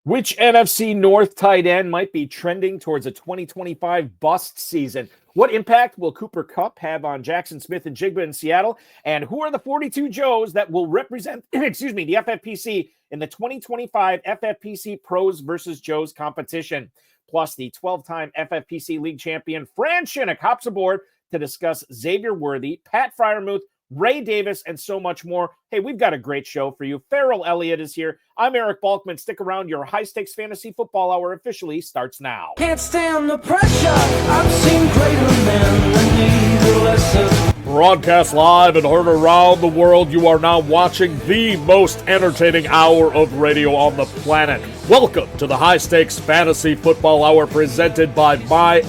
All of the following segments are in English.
Which NFC North tight end might be trending towards a 2025 bust season? What impact will Cooper Kupp have on Jackson Smith and Jigba in Seattle? And who are the 42 Joes that will represent, the FFPC in the 2025 FFPC Pros versus Joes competition? Plus, the 12-time FFPC League champion Fran Shinnick hops aboard to discuss Xavier Worthy, Pat Freiermuth, Ray Davis, and so much more. Hey, we've got a great show for you. Ferrell Elliott is here. I'm Eric Balkman. Stick around. Your high-stakes fantasy football hour officially starts now. Can't stand the pressure. I've seen greater men than need a lesson. Broadcast live and heard around the world, you are now watching the most entertaining hour of radio on the planet. Welcome to the High Stakes Fantasy Football Hour presented by myffpc.com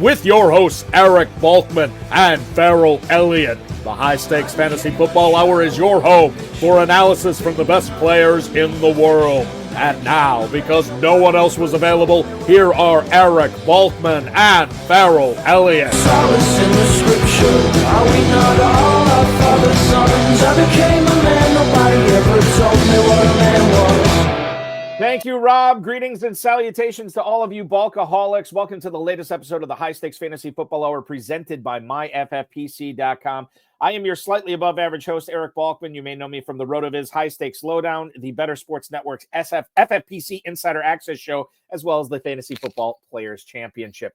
with your hosts Eric Balkman and Ferrell Elliott. The High Stakes Fantasy Football Hour is your home for analysis from the best players in the world. And now, because no one else was available, here are Eric Balkman and Ferrell Elliott. Solace in the scripture. Are we not all our father's sons? I became a man. Nobody ever told me what a man was. Thank you, Rob. Greetings and salutations to all of you Balkaholics. Welcome to the latest episode of the High Stakes Fantasy Football Hour presented by myffpc.com. I am your slightly above average host, Eric Balkman. You may know me from the RotoViz High Stakes Lowdown, the Better Sports Network's FFPC Insider Access Show, as well as the Fantasy Football Players Championship.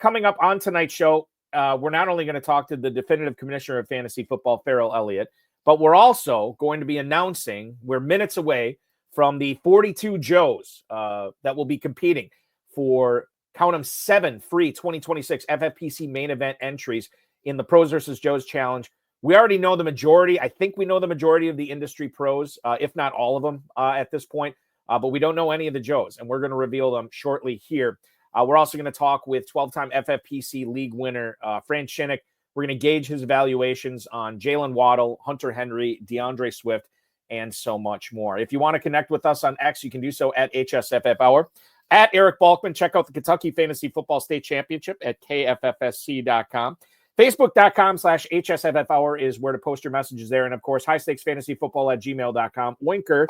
Coming up on tonight's show, we're not only going to talk to the definitive commissioner of fantasy football, Ferrell Elliott, but we're also going to be announcing we're minutes away from the 42 Joes that will be competing for, count them, 7 free 2026 FFPC Main Event entries in the Pros versus Joes Challenge. We already know the majority. I think we know the majority of the industry pros, if not all of them at this point, but we don't know any of the Joes, and we're going to reveal them shortly here. We're also going to talk with 12-time FFPC League winner Fran Shinnick. We're going to gauge his evaluations on Jalen Waddle, Hunter Henry, DeAndre Swift, and so much more. If you want to connect with us on X, you can do so at hsffhour. At Eric Balkman, check out the Kentucky Fantasy Football State Championship at KFFSC.com. Facebook.com/hsffhour is where to post your messages there. And, of course, highstakesfantasyfootball@gmail.com. Winker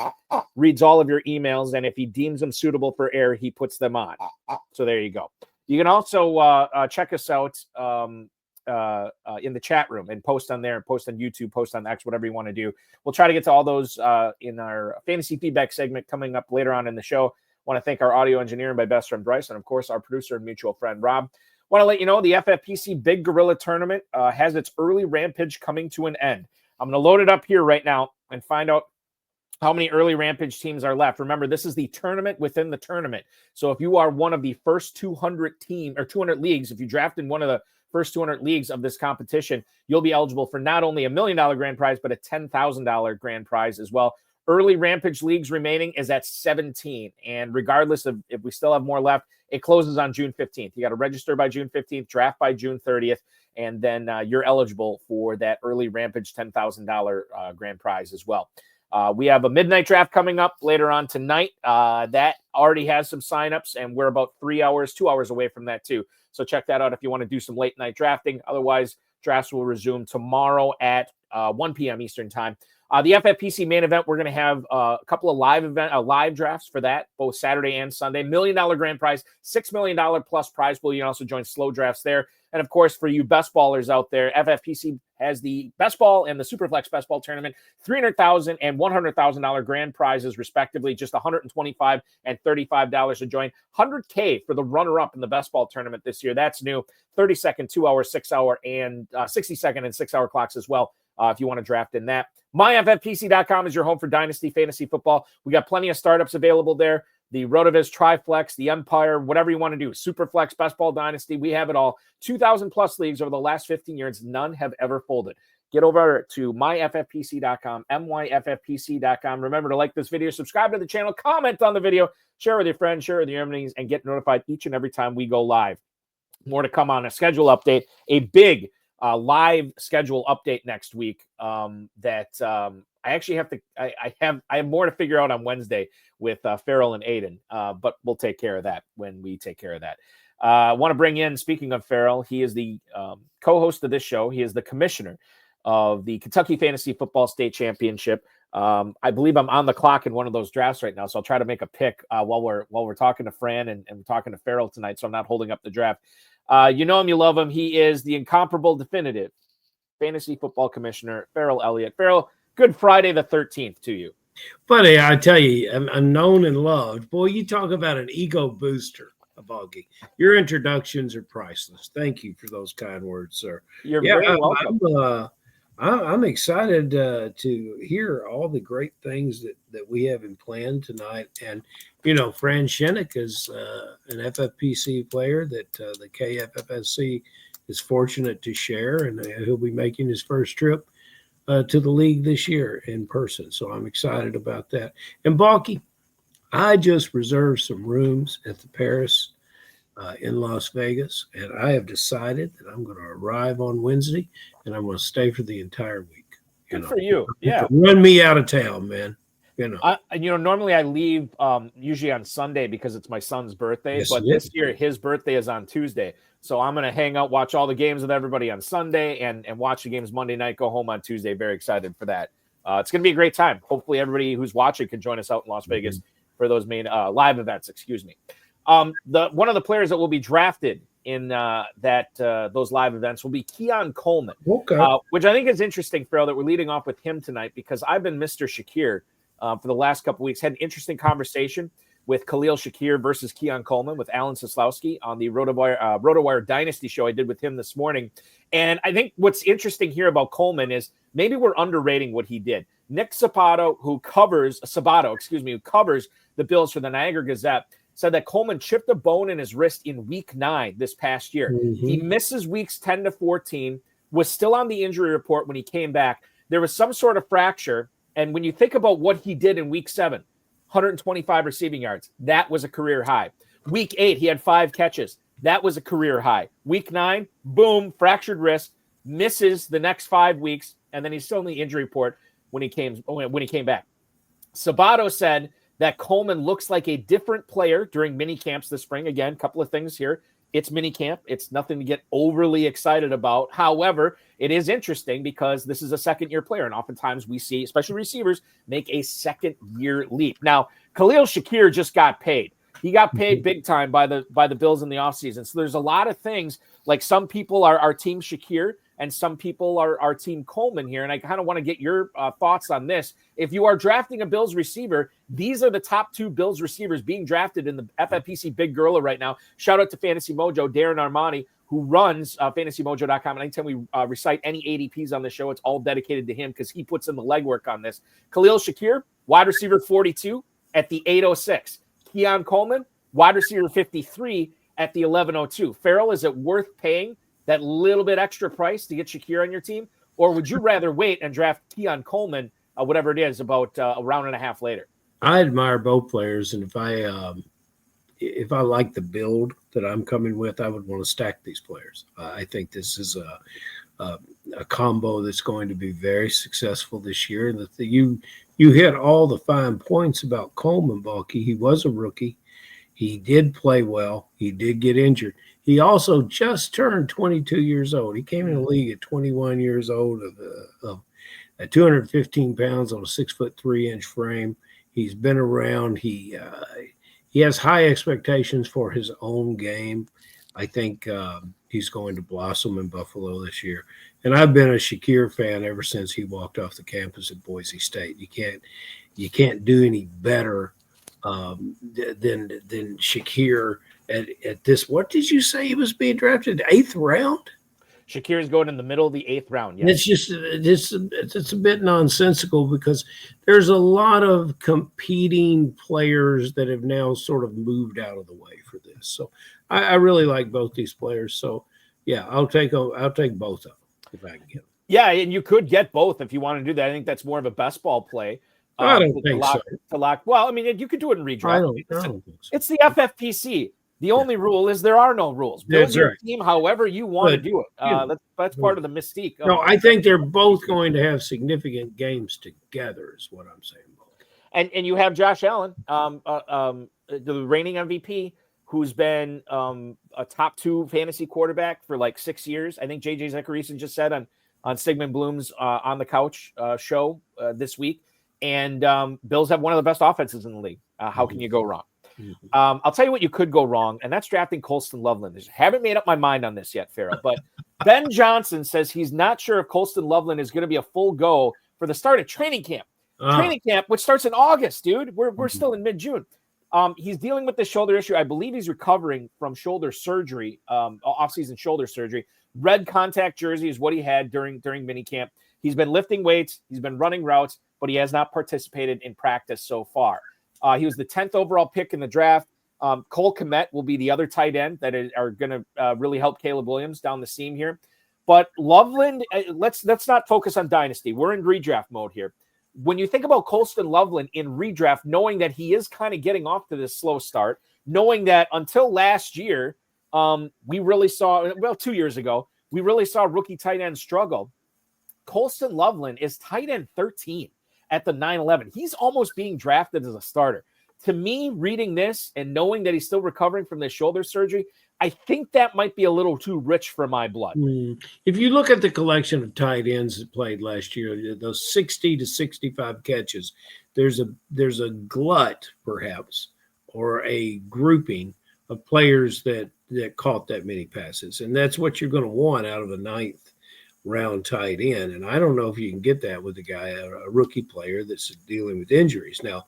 reads all of your emails, and if he deems them suitable for air, he puts them on. So there you go. You can also check us out in the chat room and post on there, post on YouTube, post on X, whatever you want to do. We'll try to get to all those in our fantasy feedback segment coming up later on in the show. Want to thank our audio engineer and my best friend Bryce, and, of course, our producer and mutual friend Rob. Want to let you know the FFPC Big Gorilla Tournament has its early rampage coming to an end. I'm going to load it up here right now and find out how many early rampage teams are left. Remember, this is the tournament within the tournament. So if you are one of the first 200 leagues, if you draft in one of the first 200 leagues of this competition, you'll be eligible for not only $1 million grand prize, but a $10,000 grand prize as well. Early rampage leagues remaining is at 17. And regardless of if we still have more left, it closes on June 15th. You got to register by June 15th, draft by June 30th, and then you're eligible for that early rampage $10,000 grand prize as well. We have a midnight draft coming up later on tonight. That already has some signups, and we're about 2 hours away from that too. So check that out if you want to do some late night drafting. Otherwise, drafts will resume tomorrow at 1 p.m. Eastern time. The FFPC main event, we're going to have a couple of live drafts for that, both Saturday and Sunday. $1 million grand prize, $6 million plus prize pool. You can also join slow drafts there. And, of course, for you best ballers out there, FFPC has the Best Ball and the Superflex Best Ball Tournament, $300,000 and $100,000 grand prizes, respectively, just $125 and $35 to join. $100K for the runner-up in the Best Ball Tournament this year. That's new. 30-second, 2-hour, 6-hour, and 60-second and 6-hour clocks as well. If you want to draft in that. MyFFPC.com is your home for Dynasty Fantasy Football. We got plenty of startups available there. The RotoViz, TriFlex, the Empire, whatever you want to do. Superflex, Best Ball Dynasty, we have it all. 2,000-plus leagues over the last 15 years. None have ever folded. Get over to myffpc.com, myffpc.com. Remember to like this video, subscribe to the channel, comment on the video, share with your friends, share with your enemies, and get notified each and every time we go live. More to come on a schedule update. A big live schedule update next week that I actually have to I have more to figure out on Wednesday with Ferrell and Aiden, but we'll take care of that when we take care of that. I want to bring in, speaking of Ferrell, he is the co-host of this show. He is the commissioner of the Kentucky Fantasy Football State Championship. I believe I'm on the clock in one of those drafts right now, so I'll try to make a pick while we're talking to Fran and talking to Ferrell tonight, so I'm not holding up the draft. You know him, you love him. He is the incomparable, definitive fantasy football commissioner, Ferrell Elliott. Ferrell, good Friday the 13th to you. Buddy, I tell you, I'm known and loved. Boy, you talk about an ego booster, Balky. Your introductions are priceless. Thank you for those kind words, sir. You're very welcome. I'm excited to hear all the great things that we have in plan tonight. And, Fran Shinnick is an FFPC player that the KFFSC is fortunate to share, and he'll be making his first trip to the league this year in person. So I'm excited about that. And Balky, I just reserved some rooms at the Paris in Las Vegas, and I have decided that I'm going to arrive on Wednesday, and I'm going to stay for the entire week. Good for you. Yeah. Run me out of town, man. Normally I leave usually on Sunday because it's my son's birthday, Yes, but this year his birthday is on Tuesday. So I'm going to hang out, watch all the games with everybody on Sunday and watch the games Monday night, go home on Tuesday. Very excited for that. It's going to be a great time. Hopefully everybody who's watching can join us out in Las Vegas for those main live events, one of the players that will be drafted in those live events will be Keon Coleman, which I think is interesting, Ferrell, that we're leading off with him tonight because I've been Mr. Shakir for the last couple of weeks. Had an interesting conversation with Khalil Shakir versus Keon Coleman with Alan Soslowski on the RotoWire Dynasty show I did with him this morning. And I think what's interesting here about Coleman is maybe we're underrating what he did. Nick Sabato, who covers the Bills for the Niagara Gazette, said that Coleman chipped a bone in his wrist in week 9 this past year. He misses weeks 10 to 14, was still on the injury report when he came back. There was some sort of fracture. And when you think about what he did in week 7, 125 receiving yards, that was a career high. Week 8, he had 5 catches. That was a career high. Week 9, boom, fractured wrist, misses the next 5 weeks, and then he's still in the injury report when he came back. Sabato said that Coleman looks like a different player during mini camps this spring. Again, a couple of things here. It's mini camp. It's nothing to get overly excited about. However, it is interesting because this is a second-year player, and oftentimes we see, especially receivers, make a second-year leap. Now, Khalil Shakir just got paid. He got paid big time by the Bills in the offseason. So there's a lot of things, like some people are Team Shakir and some people are Team Coleman here. And I kind of want to get your thoughts on this. If you are drafting a Bills receiver, these are the top 2 Bills receivers being drafted in the FFPC Big Gorilla right now. Shout out to Fantasy Mojo, Darren Armani, who runs fantasymojo.com. And anytime we recite any ADPs on the show, it's all dedicated to him because he puts in the legwork on this. Khalil Shakir, wide receiver 42 at the 806. Keon Coleman, wide receiver 53 at the 1102. Ferrell, is it worth paying that little bit extra price to get Shakir on your team? Or would you rather wait and draft Keon Coleman, whatever it is, about a round and a half later? I admire both players, and if I like the build that I'm coming with, I would want to stack these players. I think this is a combo that's going to be very successful this year. And you hit all the fine points about Coleman, Balky. He was a rookie. He did play well. He did get injured. He also just turned 22 years old. He came in the league at 21 years old at 215 pounds on a 6'3" frame. He's been around. He has high expectations for his own game. I think he's going to blossom in Buffalo this year. And I've been a Shakir fan ever since he walked off the campus at Boise State. You can't do any better than Shakir at this. What did you say he was being drafted? 8th round? Shakir is going in the middle of the 8th round. Yes. It's a bit nonsensical because there's a lot of competing players that have now sort of moved out of the way for this. So I really like both these players. So yeah, I'll take both of them if I can get them. Yeah, and you could get both if you want to do that. I think that's more of a best ball play. I don't think so. Well, I mean, you could do it in redraft. I don't think so. It's the FFPC. The only rule is there are no rules. Build your team however you want to do it. That's part of the mystique. No, I think they're both going to have significant games together is what I'm saying. And you have Josh Allen, the reigning MVP, who's been a top 2 fantasy quarterback for like 6 years. I think JJ Zachariason just said on Sigmund Bloom's On the Couch show this week, And Bills have one of the best offenses in the league. How can you go wrong? Mhm. I'll tell you what you could go wrong, and that's drafting Colston Loveland. I haven't made up my mind on this yet, Ferrell, but Ben Johnson says he's not sure if Colston Loveland is going to be a full go for the start of training camp. Training camp, which starts in August, dude. We're still in mid-June. He's dealing with the shoulder issue. I believe he's recovering from shoulder surgery, off-season shoulder surgery. Red contact jersey is what he had during minicamp. He's been lifting weights. He's been running routes, but he has not participated in practice so far. He was the 10th overall pick in the draft. Cole Kmet will be the other tight end that are going to really help Caleb Williams down the seam here. But Loveland, let's not focus on dynasty. We're in redraft mode here. When you think about Colston Loveland in redraft, knowing that he is kind of getting off to this slow start, knowing that until last year, we really saw, 2 years ago, we really saw rookie tight end struggle. Colston Loveland is tight end 13 at the 9-11. He's almost being drafted as a starter. To me, reading this and knowing that he's still recovering from this shoulder surgery, I think that might be a little too rich for my blood. If you look at the collection of tight ends that played last year, those 60 to 65 catches, there's a glut, perhaps, or a grouping of players that caught that many passes. And that's what you're going to want out of a ninth round tight end. And I don't know if you can get that with a rookie player that's dealing with injuries. Now,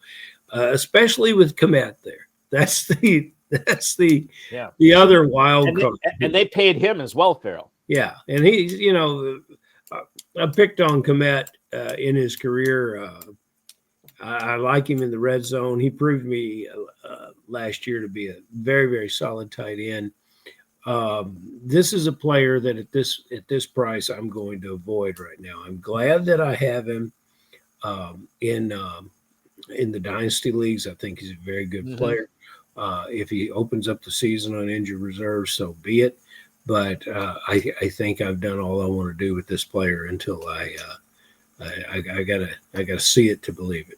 especially with Kmet there. That's the other wild card. And they paid him as well, Ferrell. Yeah. And he's, I picked on Kmet in his career. I like him in the red zone. He proved me last year to be a very, very solid tight end. This is a player that at this price I'm going to avoid right now. I'm glad that I have him in the dynasty leagues. I think he's a very good player. If he opens up the season on injured reserve, so be it. But I think I've done all I want to do with this player until I gotta see it to believe it.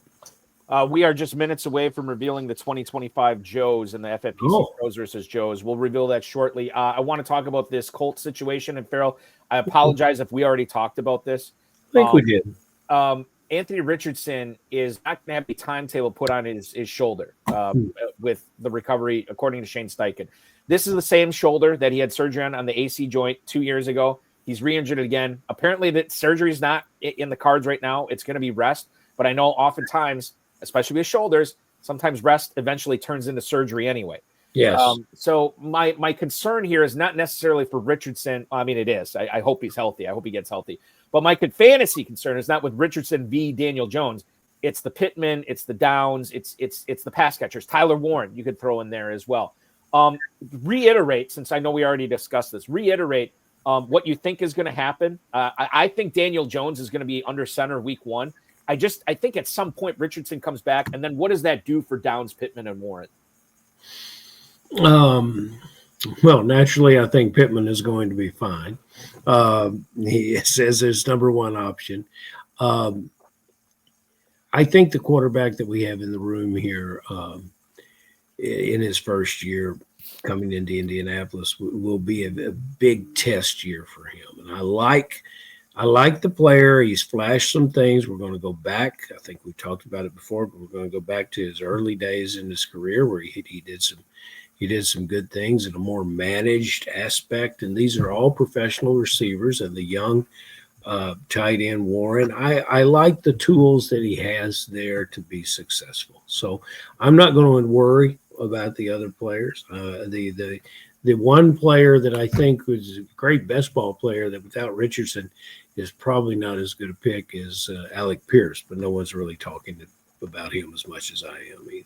We are just minutes away from revealing the 2025 Joes and the FFPC Pros versus Joes. We'll reveal that shortly. I want to talk about this Colt situation. And Ferrell, I apologize if we already talked about this. I think we did. Anthony Richardson is not going to have the timetable put on his shoulder with the recovery, according to Shane Steichen. This is the same shoulder that he had surgery on the AC joint 2 years ago. He's re-injured it again. Apparently, that surgery is not in the cards right now. It's going to be rest. But I know oftentimes, especially with shoulders, sometimes rest eventually turns into surgery anyway. Yes. So my concern here is not necessarily for Richardson. I mean, it is. I hope he's healthy. I hope he gets healthy. But my fantasy concern is not with Richardson v. Daniel Jones. It's the Pittman. It's the Downs. It's the pass catchers. Tyler Warren you could throw in there as well. Reiterate, since I know we already discussed this, what you think is going to happen. I think Daniel Jones is going to be under center week 1. I think at some point Richardson comes back, and then what does that do for Downs, Pittman, and Warren? Well, naturally, I think Pittman is going to be fine. He says his number one option. I think the quarterback that we have in the room here in his first year coming into Indianapolis will be a big test year for him. And I like the player. He's flashed some things. We're going to go back. I think we talked about it before, but we're going to go back to his early days in his career where he did some good things in a more managed aspect. And these are all professional receivers, and the young tight end Warren. I like the tools that he has there to be successful. So I'm not going to worry about the other players. The one player that I think was a great best ball player that without Richardson is probably not as good a pick is Alec Pierce, but no one's really talking about him as much as I am either.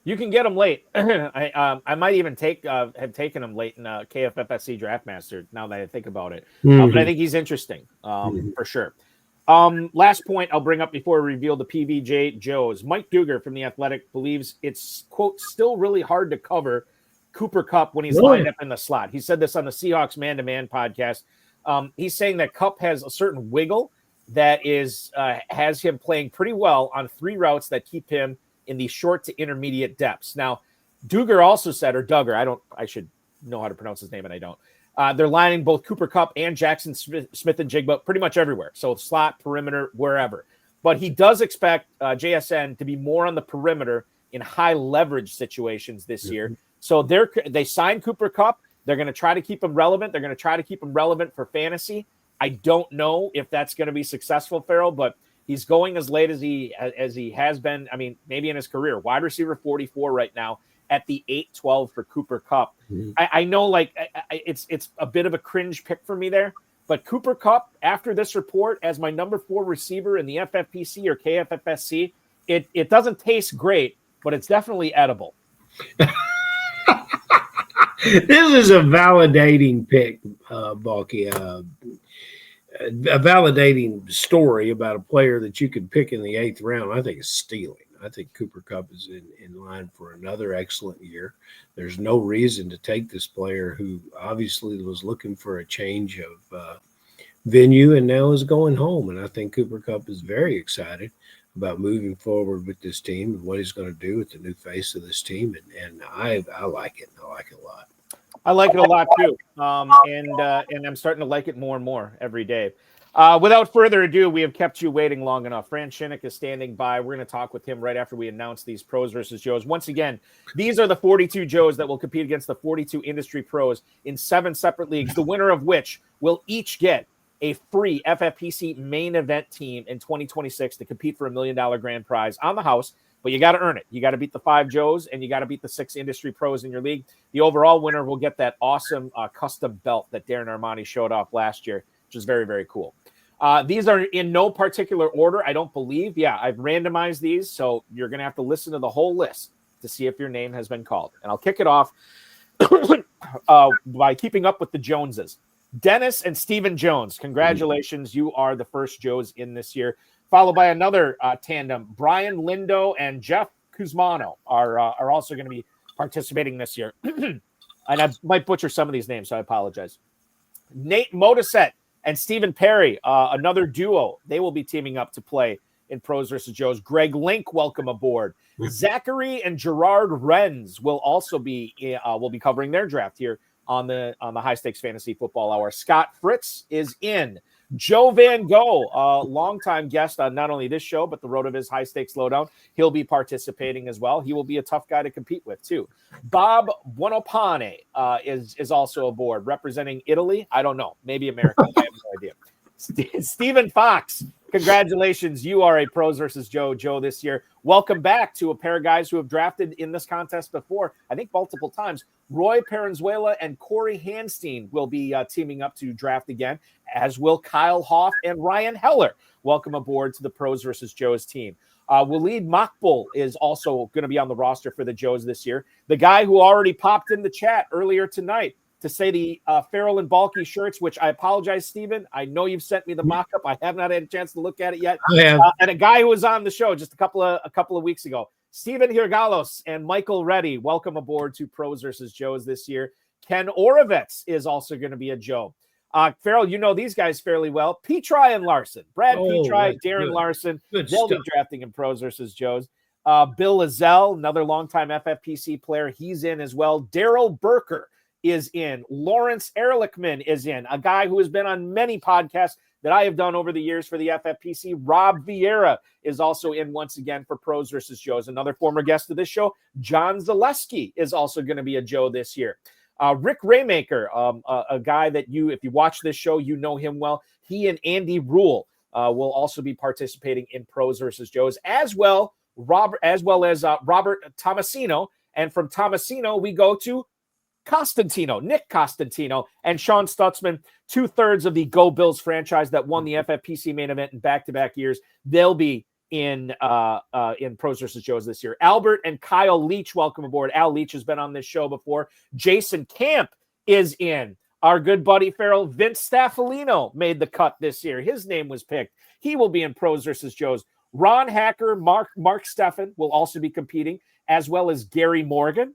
You can get him late. I might even have taken him late in KFFSC Draftmaster now that I think about it. But I think he's interesting for sure. Last point I'll bring up before we reveal the PVJ Joes. Mike Duger from The Athletic believes it's, quote, still really hard to cover Cooper Kupp when he's lined up in the slot. He said this on the Seahawks Man-to-Man podcast. He's saying that Kupp has a certain wiggle that has him playing pretty well on 3 routes that keep him in the short to intermediate depths. Now, Duger also said, or Duggar, I should know how to pronounce his name, and I don't. They're lining both Cooper Kupp and Jackson Smith and Jigba pretty much everywhere. So slot, perimeter, wherever. But he does expect JSN to be more on the perimeter in high leverage situations this year. So they signed Cooper Kupp. They're going to try to keep him relevant. They're going to try to keep him relevant for fantasy. I don't know if that's going to be successful, Ferrell, but he's going as late as he has been. I mean, maybe in his career. Wide receiver 44 right now at the 8-12 for Cooper Kupp. I know, like, it's a bit of a cringe pick for me there, but Cooper Kupp, after this report, as my number 4 receiver in the FFPC or KFFSC, it doesn't taste great, but it's definitely edible. This is a validating pick, Balky. A validating story about a player that you could pick in the 8th round. I think is stealing. I think Cooper Kupp is in line for another excellent year. There's no reason to take this player who obviously was looking for a change of venue and now is going home. And I think Cooper Kupp is very excited about moving forward with this team and what he's going to do with the new face of this team. And I like it. I like it a lot. I like it a lot too, and I'm starting to like it more and more every day. Without further ado, we have kept you waiting long enough. Fran Shinnick is standing by. We're going to talk with him right after we announce these pros versus Joes. Once again, these are the 42 Joes that will compete against the 42 industry pros in 7 separate leagues, the winner of which will each get a free FFPC main event team in 2026 to compete for $1 million grand prize on the house. But you got to earn it. You got to beat the 5 Joes, and you got to beat the 6 industry pros in your league. The overall winner will get that awesome custom belt that Darren Armani showed off last year, which is very, very cool. These are in no particular order, I don't believe. Yeah, I've randomized these, so you're going to have to listen to the whole list to see if your name has been called. And I'll kick it off by keeping up with the Joneses. Dennis and Stephen Jones, congratulations. You are the first Joes in this year. Followed by another tandem. Brian Lindo and Jeff Kuzmano are also going to be participating this year. And I might butcher some of these names, so I apologize. Nate Motiset and Stephen Perry, another duo. They will be teaming up to play in Pros vs. Joes. Greg Link, welcome aboard. Zachary and Gerard Renz will also be covering their draft here on the High Stakes Fantasy Football Hour. Scott Fritz is in. Joe Van Gogh, a longtime guest on not only this show, but the RotoViz High Stakes Lowdown. He'll be participating as well. He will be a tough guy to compete with, too. Bob Buonopane is also aboard, representing Italy. I don't know. Maybe America. I have no idea. Stephen Fox, congratulations. You are a Pros versus Joe this year. Welcome back to a pair of guys who have drafted in this contest before, I think multiple times. Roy Parenzuela and Corey Hanstein will be teaming up to draft again, as will Kyle Hoff and Ryan Heller. Welcome aboard to the Pros versus Joes team. Waleed Makbul is also going to be on the roster for the Joes this year. The guy who already popped in the chat earlier tonight to say the Ferrell and Balky shirts, which I apologize, Stephen. I know you've sent me the mock-up. I have not had a chance to look at it yet. And a guy who was on the show just a couple of weeks ago, Stephen Hirgalos and Michael Reddy, welcome aboard to Pros versus Joes this year. Ken Orovets is also going to be a Joe. Ferrell, you know these guys fairly well. Petri and Larson. Brad Petri, Darren Larson. They'll be drafting in Pros versus Joes. Bill Lazell, another longtime FFPC player. He's in as well. Daryl Burker is in. Lawrence Ehrlichman is in, a guy who has been on many podcasts that I have done over the years for the FFPC. Rob Vieira is also in once again for Pros versus Joes. Another former guest of this show, John Zaleski, is also going to be a Joe this year. Rick Raymaker, a guy that if you watch this show, you know him well. He and Andy Rule will also be participating in Pros versus Joes, as well as Robert Tomasino. And from Tomasino, we go to Nick Costantino, and Sean Stutzman, 2/3 of the Go Bills franchise that won the FFPC main event in back-to-back years. They'll be in Pros vs. Joes this year. Albert and Kyle Leach, welcome aboard. Al Leach has been on this show before. Jason Camp is in. Our good buddy Ferrell, Vince Staffolino, made the cut this year. His name was picked. He will be in Pros vs. Joes. Ron Hacker, Mark Steffen will also be competing, as well as Gary Morgan,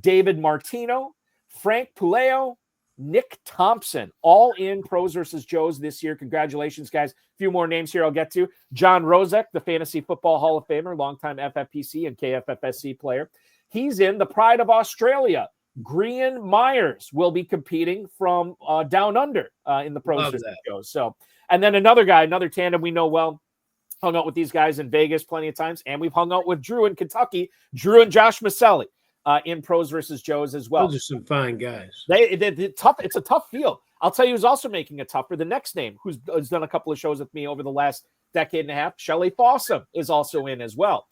David Martino, Frank Puleo, Nick Thompson, all in Pros versus Joes this year. Congratulations, guys. A few more names here I'll get to. John Rozek, the Fantasy Football Hall of Famer, longtime FFPC and KFFSC player. He's in. The Pride of Australia, Grian Myers, will be competing from Down Under in the Pros versus Joes. So, and then another guy, another tandem we know well, Hung out with these guys in Vegas plenty of times, and we've hung out with Drew in Kentucky, Drew and Josh Maselli in Pros versus Joes as well. Those are some fine guys. They tough. It's a tough field. I'll tell you who's also making it tougher. The next name, who's done a couple of shows with me over the last decade and a half, Shelley Fossum is also in as well.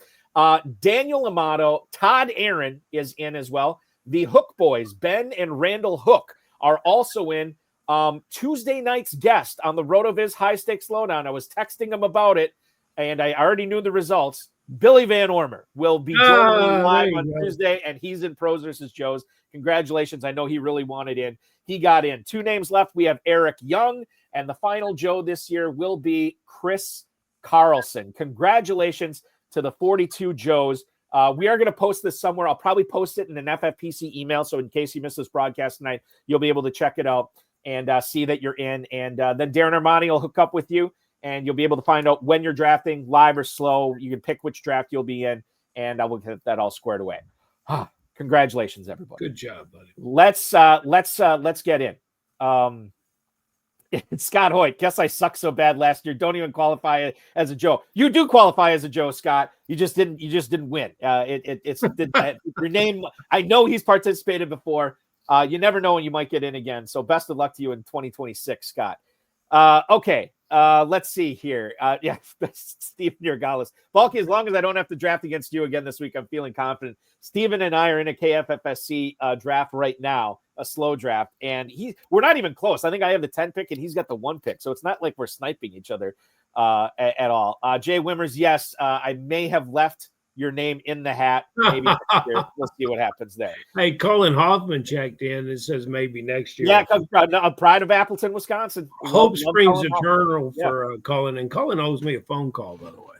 Daniel Amato, Todd Aaron is in as well. The Hook Boys, Ben and Randall Hook, are also in. Tuesday night's guest on the RotoViz High Stakes Lowdown. I was texting him about it, and I already knew the results. Billy Van Ormer will be joining me live on Tuesday, and he's in Pros versus Joes. Congratulations. I know he really wanted in. He got in. 2 names left. We have Eric Young, and the final Joe this year will be Chris Carlson. Congratulations to the 42 Joes. We are going to post this somewhere. I'll probably post it in an FFPC email, so in case you missed this broadcast tonight, you'll be able to check it out and see that you're in. And then Darren Armani will hook up with you, and you'll be able to find out when you're drafting, live or slow. You can pick which draft you'll be in, and I will get that all squared away. Congratulations, everybody. Good job, buddy. Let's get in. Scott Hoyt, guess I sucked so bad last year. Don't even qualify as a Joe. You do qualify as a Joe, Scott. You just didn't win. It's your name. I know he's participated before. You never know when you might get in again. So best of luck to you in 2026, Scott. Okay. Let's see here. Yeah, Stephen Yergalis. Balky, as long as I don't have to draft against you again this week, I'm feeling confident. Stephen and I are in a KFFSC draft right now, a slow draft, and we're not even close. I think I have the 10 pick and he's got the 1 pick. So it's not like we're sniping each other at all. Jay Wimmers, yes, I may have left your name in the hat. Maybe next year. We'll see what happens there. Hey, Colin Hoffman checked in and says maybe next year. Yeah, Pride of Appleton, Wisconsin. Hope Springs Eternal for Colin, and Colin owes me a phone call, by the way.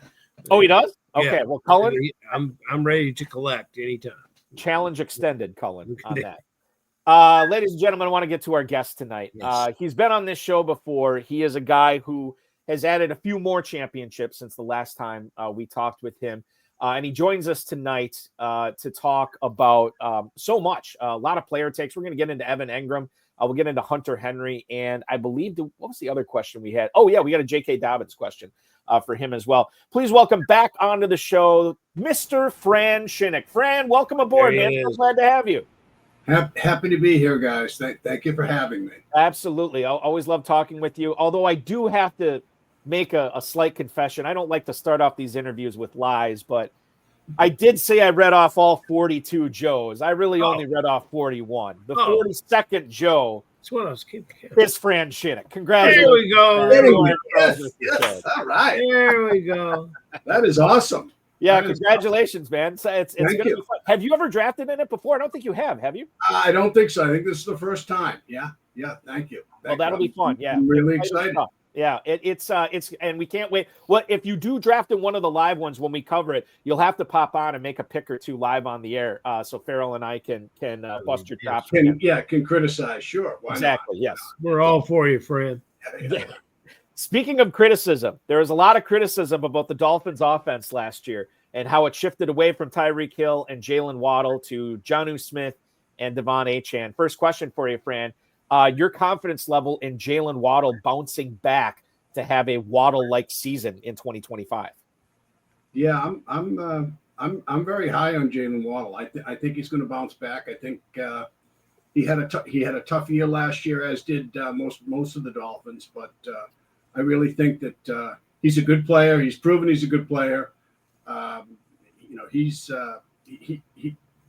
Oh, he does? Okay, Yeah. well, Cullen, I'm ready to collect anytime. challenge extended, Cullen, on that. Ladies and gentlemen, I want to get to our guest tonight. Yes. He's been on this show before. He is a guy who has added a few more championships since the last time we talked with him. And he joins us tonight to talk about so much, a lot of player takes. We're going to get into Evan Engram. We'll get into Hunter Henry. And I believe, what was the other question we had? Oh, yeah, we got a J.K. Dobbins question for him as well. Please welcome back onto the show, Mr. Fran Shinnick. Fran, welcome aboard, man. I'm glad to have you. Happy to be here, guys. Thank you for having me. Absolutely. I always love talking with you, although I do have to make a slight confession. I don't like to start off these interviews with lies, but I did say I read off all 42 Joes. I really only read off 41. The 42nd Joe That's what I was keeping. is Fran Shinnick. Congratulations. There we go. There we go. Yes. All right. There we go. That is awesome. Yeah, That is congratulations, man. So it's Thank going to you. be fun. Have you ever drafted in it before? I don't think you have you? I don't think so. I think this is the first time. Yeah. Thank you. Well, that'll be fun. Yeah, I'm really excited. Yeah, it's and we can't wait. Well, if you do draft in one of the live ones when we cover it, you'll have to pop on and make a pick or two live on the air, so Ferrell and I can bust your chops. Can criticize. Sure. Why Exactly. not? Yes. We're all for you, Fred. Yeah. Speaking of criticism, there was a lot of criticism about the Dolphins' offense last year and how it shifted away from Tyreek Hill and Jalen Waddle to Jonnu Smith and Devon Achane. First question for you, Fran. Your confidence level in Jalen Waddle bouncing back to have a Waddle-like season in 2025? Yeah, I'm very high on Jalen Waddle. I think he's going to bounce back. I think he had a tough year last year, as did most of the Dolphins. But I really think that he's a good player. He's proven he's a good player. I think he's good.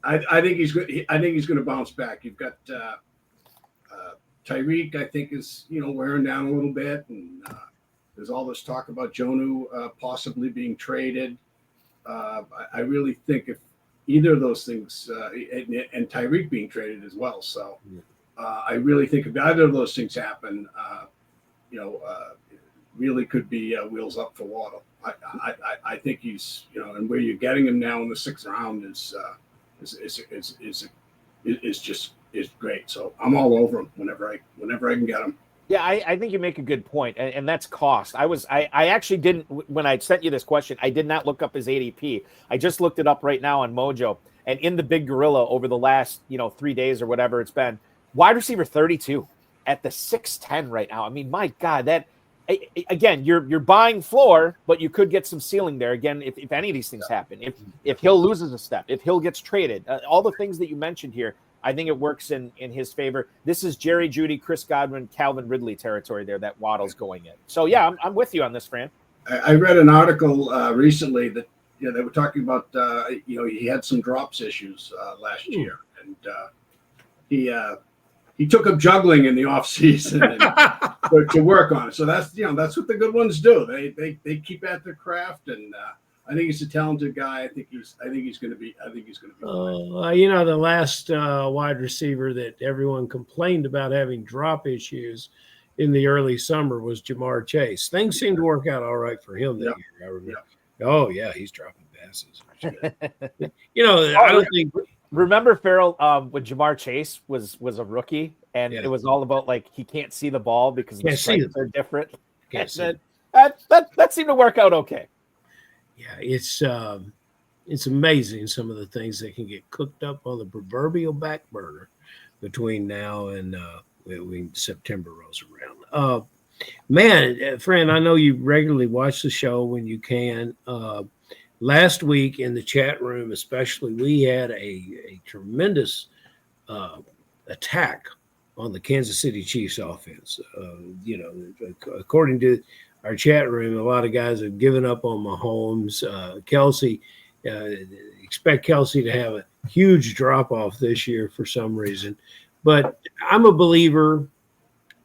I think he's going to bounce back. You've got Tyreek, I think, is wearing down a little bit, and there's all this talk about Jonnu possibly being traded. I really think if either of those things, and Tyreek being traded as well, so I really think if either of those things happen, really could be wheels up for Waddle. I think he's and where you're getting him now in the 6th round is great. So I'm all over him whenever I can get him. Yeah, I think you make a good point, and that's cost. I actually didn't, when I sent you this question, I did not look up his ADP. I just looked it up right now on Mojo, and in the Big Gorilla over the last 3 days or whatever it's been, wide receiver 32 at the 6'10 right now. I mean, my God, again, you're buying floor, but you could get some ceiling there. Again, if any of these things happen, if Hill loses a step, if Hill gets traded, all the things that you mentioned here, I think it works in his favor. This is Jerry Jeudy, Chris Godwin, Calvin Ridley territory there that Waddle's going in. So yeah, I'm with you on this, Fran. I read an article recently that they were talking about he had some drops issues last year, and he took up juggling in the off season to work on it. So that's what the good ones do. They keep at their craft, and I think he's a talented guy. I think he's going to be. The last wide receiver that everyone complained about having drop issues in the early summer was Jamar Chase. Things seemed to work out all right for him that year. I remember. Yeah. Oh yeah, he's dropping passes. I don't think. Remember Ferrell when Jamar Chase was a rookie, and it was all about like he can't see the ball because the stripes are different. That seemed to work out okay. Yeah, it's amazing some of the things that can get cooked up on the proverbial back burner between now and when September rolls around. Fran, I know you regularly watch the show when you can. Last week in the chat room, especially, we had a tremendous attack on the Kansas City Chiefs offense. According to our chat room, a lot of guys have given up on Mahomes. Kelsey, expect Kelsey to have a huge drop-off this year for some reason. But I'm a believer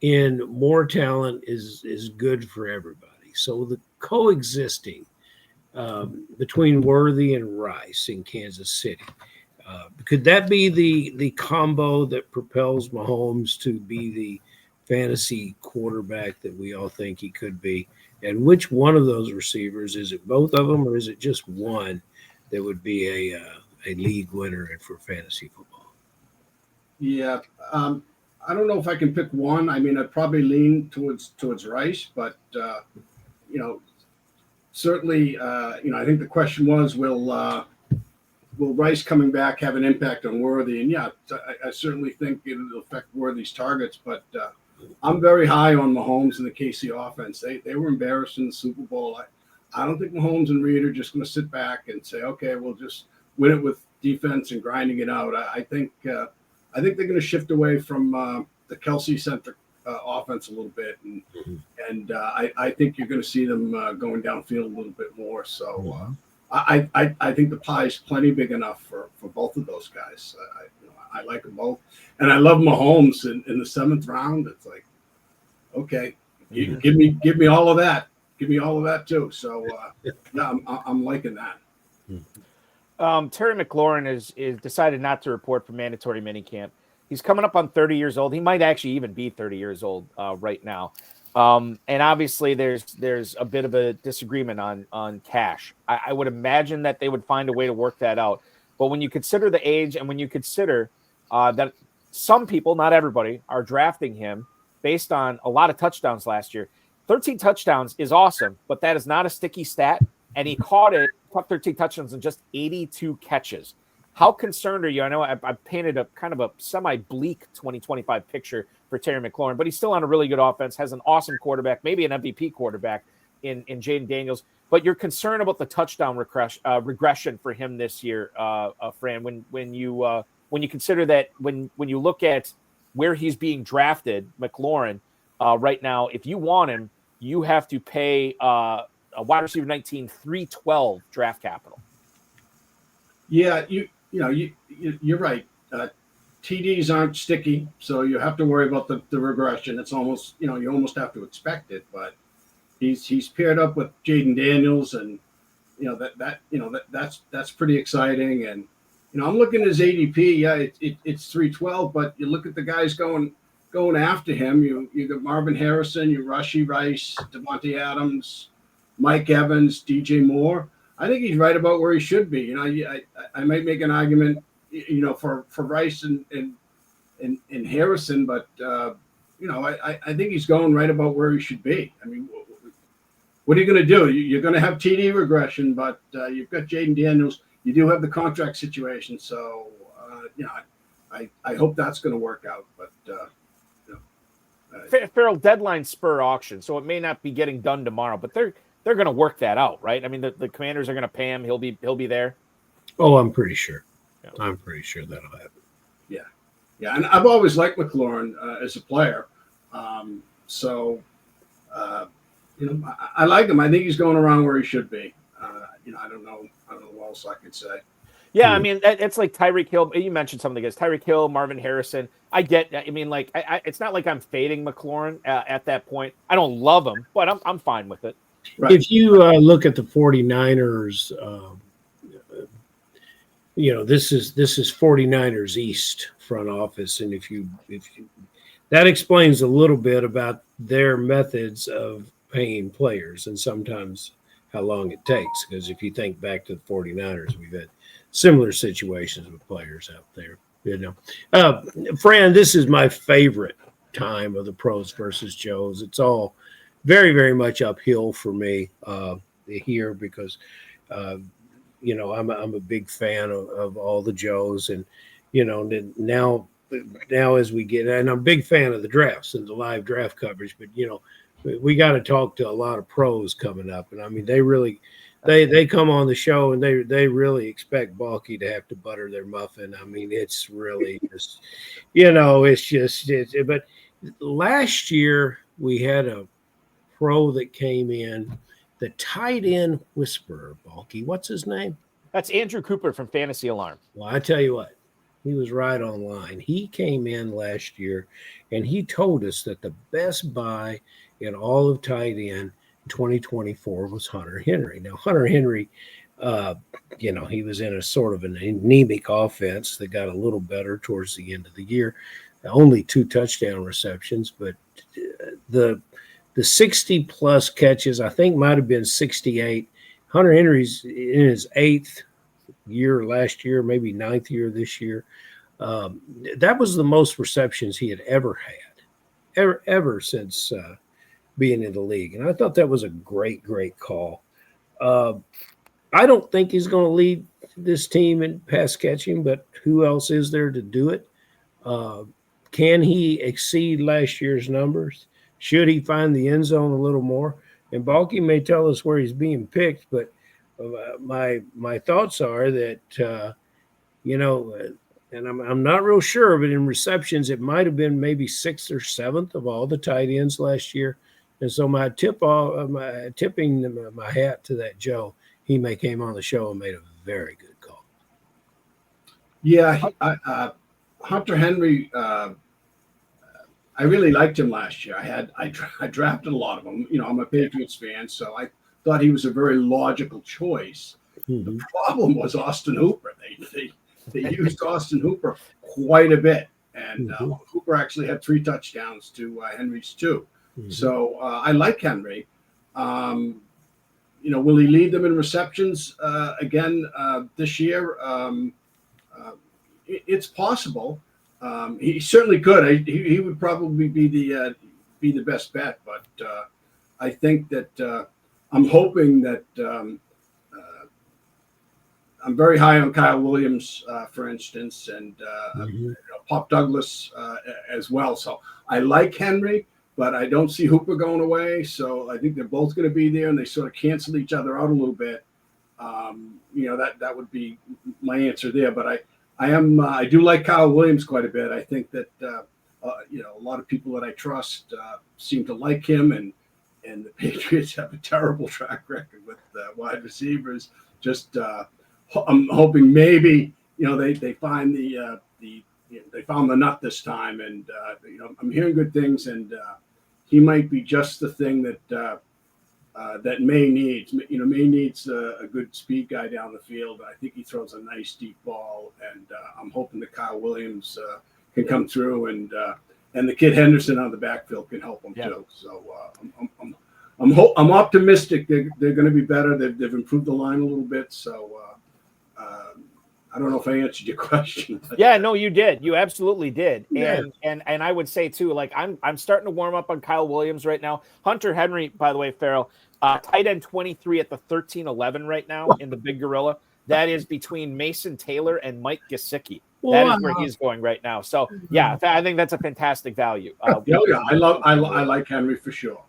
in more talent is good for everybody. So the coexisting between Worthy and Rice in Kansas City, could that be the combo that propels Mahomes to be the fantasy quarterback that we all think he could be? And which one of those receivers, is it both of them or is it just one that would be a league winner for fantasy football? Yeah, I don't know if I can pick one. I mean, I'd probably lean towards Rice, but certainly, I think the question was, will Rice coming back have an impact on Worthy? And yeah, I certainly think it'll affect Worthy's targets, but I'm very high on Mahomes and the KC offense. They were embarrassed in the Super Bowl. I don't think Mahomes and Reed are just going to sit back and say, okay, we'll just win it with defense and grinding it out. I think they're going to shift away from the Kelsey-centric offense a little bit, and I think you're going to see them going downfield a little bit more. So I think the pie is plenty big enough for both of those guys. I like them both, and I love Mahomes in the 7th round. It's like, okay, you give me all of that. Give me all of that too. So I'm liking that. Terry McLaurin is decided not to report for mandatory minicamp. He's coming up on 30 years old. He might actually even be 30 years old right now. And obviously there's a bit of a disagreement on cash. I would imagine that they would find a way to work that out. But when you consider the age and when you consider that some people, not everybody, are drafting him based on a lot of touchdowns last year. 13 touchdowns is awesome, but that is not a sticky stat. And he caught 13 touchdowns in just 82 catches. How concerned are you? I know I painted a kind of a semi-bleak 2025 picture for Terry McLaurin, but he's still on a really good offense, has an awesome quarterback, maybe an MVP quarterback in Jaden Daniels. But you're concerned about the touchdown regression for him this year, Fran, when you consider that when you look at where he's being drafted, McLaurin, right now, if you want him, you have to pay a wide receiver 19 $312 draft capital. Yeah, you're right. TDs aren't sticky, so you have to worry about the regression. It's almost, you almost have to expect it. But he's paired up with Jaden Daniels, and that's pretty exciting. And I'm looking at his ADP. Yeah, it's 312, but you look at the guys going after him. You got Marvin Harrison, you Rashee Rice, Devontae Adams, Mike Evans, DJ Moore. I think he's right about where he should be. I might make an argument, for Rice and Harrison, but I think he's going right about where he should be. I mean, what are you going to do? You're going to have TD regression, but you've got Jaden Daniels. You do have the contract situation, so I hope that's going to work out. But Ferrell, deadline spur auction, so it may not be getting done tomorrow, but they're going to work that out, right? I mean, the Commanders are going to pay him. He'll be there. Oh, I'm pretty sure. Yeah. I'm pretty sure that'll happen. Yeah, and I've always liked McLaurin as a player. I like him. I think he's going around where he should be. I don't know what else I could say. Yeah, I mean, it's like Tyreek Hill. You mentioned some of the guys, Tyreek Hill, Marvin Harrison. I get. I mean, like, it's not like I'm fading McLaurin at that point. I don't love him, but I'm fine with it. Right. If you look at the 49ers, this is 49ers East front office, and if you that explains a little bit about their methods of paying players, and sometimes how long it takes. Because if you think back to the 49ers, we've had similar situations with players out there. Fran, this is my favorite time of the pros versus Joes. It's all very, very much uphill for me here because I'm a big fan of all the Joes, and now as we get, and I'm a big fan of the drafts and the live draft coverage, but we got to talk to a lot of pros coming up, and I mean they come on the show and they really expect Balky to have to butter their muffin. I mean, it's really just but last year we had a pro that came in, the tight end whisperer, Balky. What's his name? That's Andrew Cooper from Fantasy Alarm. Well, I tell you what, he was right on line. He came in last year and he told us that the best buy in all of tight end 2024 was Hunter Henry. Now, Hunter Henry, he was in a sort of an anemic offense that got a little better towards the end of the year. Only 2 touchdown receptions, but the 60-plus catches, I think might have been 68. Hunter Henry's in his 8th year last year, maybe 9th year this year. That was the most receptions he had ever had, ever since being in the league. And I thought that was a great, great call. I don't think he's going to lead this team in pass catching, but who else is there to do it? Can he exceed last year's numbers? Should he find the end zone a little more? And Balky may tell us where he's being picked, but my thoughts are that, and I'm not real sure, but in receptions, it might have been maybe 6th or 7th of all the tight ends last year. And so my tipping my hat to that Joe, he came on the show and made a very good call. Yeah, Hunter Henry, I really liked him last year. I drafted a lot of them. I'm a Patriots fan, so I thought he was a very logical choice. Mm-hmm. The problem was Austin Hooper. They used Austin Hooper quite a bit, and Hooper actually had 3 touchdowns to Henry's 2. Mm-hmm. So I like Henry. Will he lead them in receptions again this year? It's possible. He certainly could. He would probably be the best bet. But I think that I'm hoping that I'm very high on Kyle Williams, for instance, and Pop Douglas as well. So I like Henry, but I don't see Hooper going away. So I think they're both going to be there, and they sort of cancel each other out a little bit. That would be my answer there. But I do like Kyle Williams quite a bit. I think that a lot of people that I trust seem to like him, and the Patriots have a terrible track record with wide receivers. Just I'm hoping maybe they find they found the nut this time, and I'm hearing good things, and he might be just the thing that May needs. May needs a good speed guy down the field. I think he throws a nice deep ball, and I'm hoping that Kyle Williams can come through, and the kid Henderson on the backfield can help him too. So I'm optimistic they're going to be better. They've improved the line a little bit. So I don't know if I answered your question. Yeah, no, you did. You absolutely did. Yeah. And I would say too, like I'm starting to warm up on Kyle Williams right now. Hunter Henry, by the way, Ferrell, tight end 23 at the 13-11 right now in the Big Gorilla. That is between Mason Taylor and Mike Gesicki. That is where he's going right now. So yeah, I think that's a fantastic value. I like Henry for sure.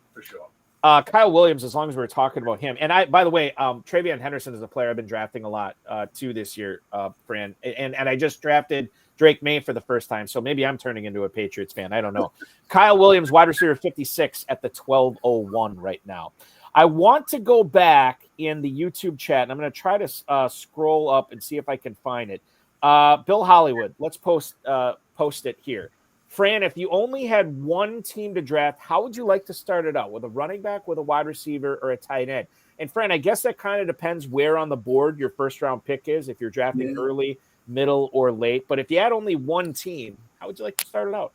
Kyle Williams, as long as we're talking about him. And by the way, Travion Henderson is a player I've been drafting a lot too this year, Fran. And I just drafted Drake May for the first time. So maybe I'm turning into a Patriots fan. I don't know. Kyle Williams, wide receiver 56 at the 1201 right now. I want to go back in the YouTube chat, and I'm going to try to scroll up and see if I can find it. Bill Hollywood, let's post it here. Fran, if you only had one team to draft, how would you like to start it out? With a running back, with a wide receiver, or a tight end? And Fran, I guess that kind of depends where on the board your first round pick is, if you're drafting early, middle, or late. But if you had only one team, how would you like to start it out?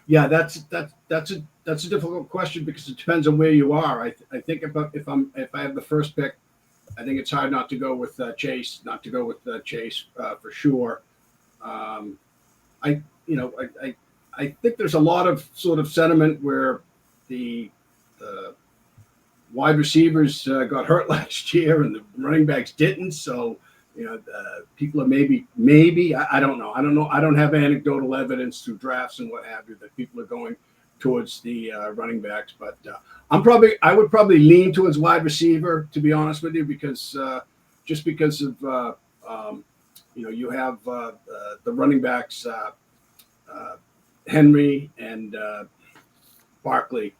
Yeah, that's a difficult question because it depends on where you are. I think if I have the first pick, I think it's hard not to go with Chase, for sure. I think there's a lot of sort of sentiment where the wide receivers got hurt last year and the running backs didn't. So, people are maybe, I don't know. I don't have anecdotal evidence through drafts and what have you that people are going towards the running backs. But I would probably lean towards wide receiver, to be honest with you, because just because of, you have the running backs, Henry and Barkley,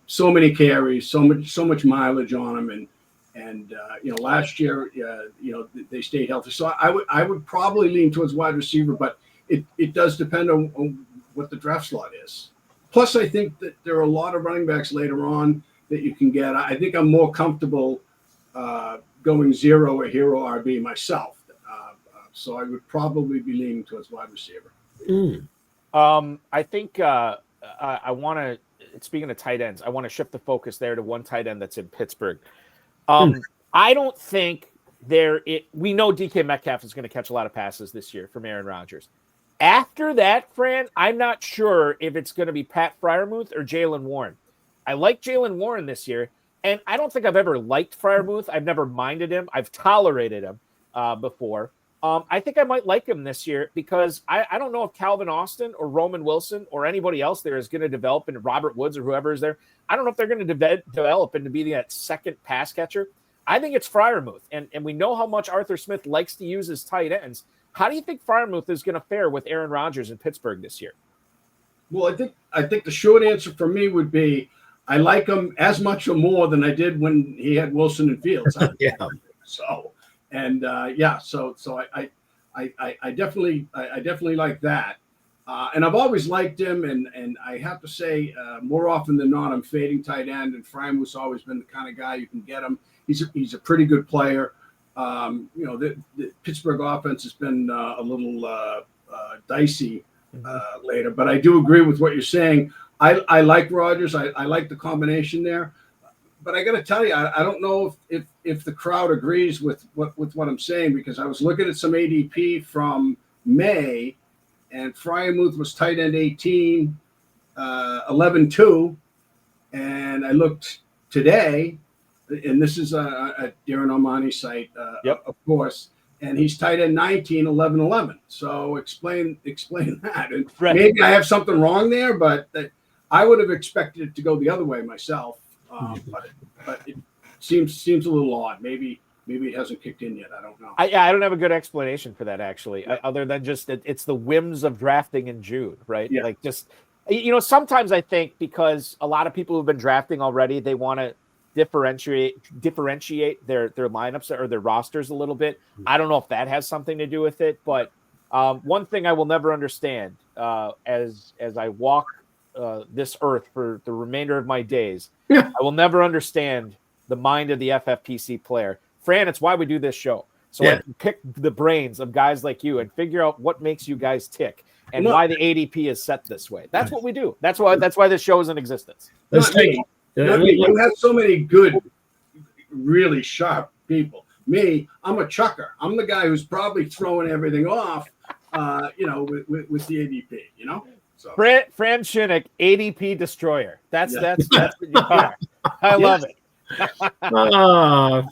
so many carries, so much mileage on them, and last year, they stayed healthy. So I would probably lean towards wide receiver, but it does depend on what the draft slot is. Plus, I think that there are a lot of running backs later on that you can get. I think I'm more comfortable going zero or hero RB myself. So I would probably be leaning towards wide receiver. I think I want to, speaking of tight ends, I want to shift the focus there to one tight end that's in Pittsburgh. I don't think we know DK Metcalf is going to catch a lot of passes this year from Aaron Rodgers. After that, Fran, I'm not sure if it's going to be Pat Freiermuth or Jaylen Warren. I like Jaylen Warren this year, and I don't think I've ever liked Freiermuth. I've never minded him. I've tolerated him before. I think I might like him this year because I don't know if Calvin Austin or Roman Wilson or anybody else there is going to develop into Robert Woods or whoever is there. I don't know if they're going to develop into be that second pass catcher. I think it's Freiermuth, and we know how much Arthur Smith likes to use his tight ends. How do you think Freiermuth is going to fare with Aaron Rodgers in Pittsburgh this year? Well, I think the short answer for me would be I like him as much or more than I did when he had Wilson and Fields. Yeah. So. And so I definitely like that, and I've always liked him, and I have to say more often than not I'm fading tight end, and Freiermuth's always been the kind of guy you can get him. He's a pretty good player. The Pittsburgh offense has been a little dicey later, but I do agree with what you're saying. I like Rodgers. I like the combination there. But I got to tell you, I don't know if the crowd agrees with what I'm saying, because I was looking at some ADP from May, and Freiermuth was tight end 18, 11-2, and I looked today, and this is a Darren Armani site, of course, and he's tight end 19, 11-11. So explain that. And maybe I have something wrong there, but I would have expected it to go the other way myself. But it seems a little odd. Maybe it hasn't kicked in yet. I don't know. I don't have a good explanation for that, actually, other than just it's the whims of drafting in June, right? Yeah. Like just, sometimes I think because a lot of people who've been drafting already, they want to differentiate their lineups or their rosters a little bit. I don't know if that has something to do with it, but one thing I will never understand as I walk this earth for the remainder of my days, I will never understand the mind of the FFPC player. Fran, it's why we do this show. So I can pick the brains of guys like you and figure out what makes you guys tick and why the ADP is set this way. That's what we do. That's why this show is in existence. You have so many good, really sharp people. Me, I'm a chucker. I'm the guy who's probably throwing everything off, with the ADP, So. Fran Shinnick, ADP destroyer. That's what you are. I love it.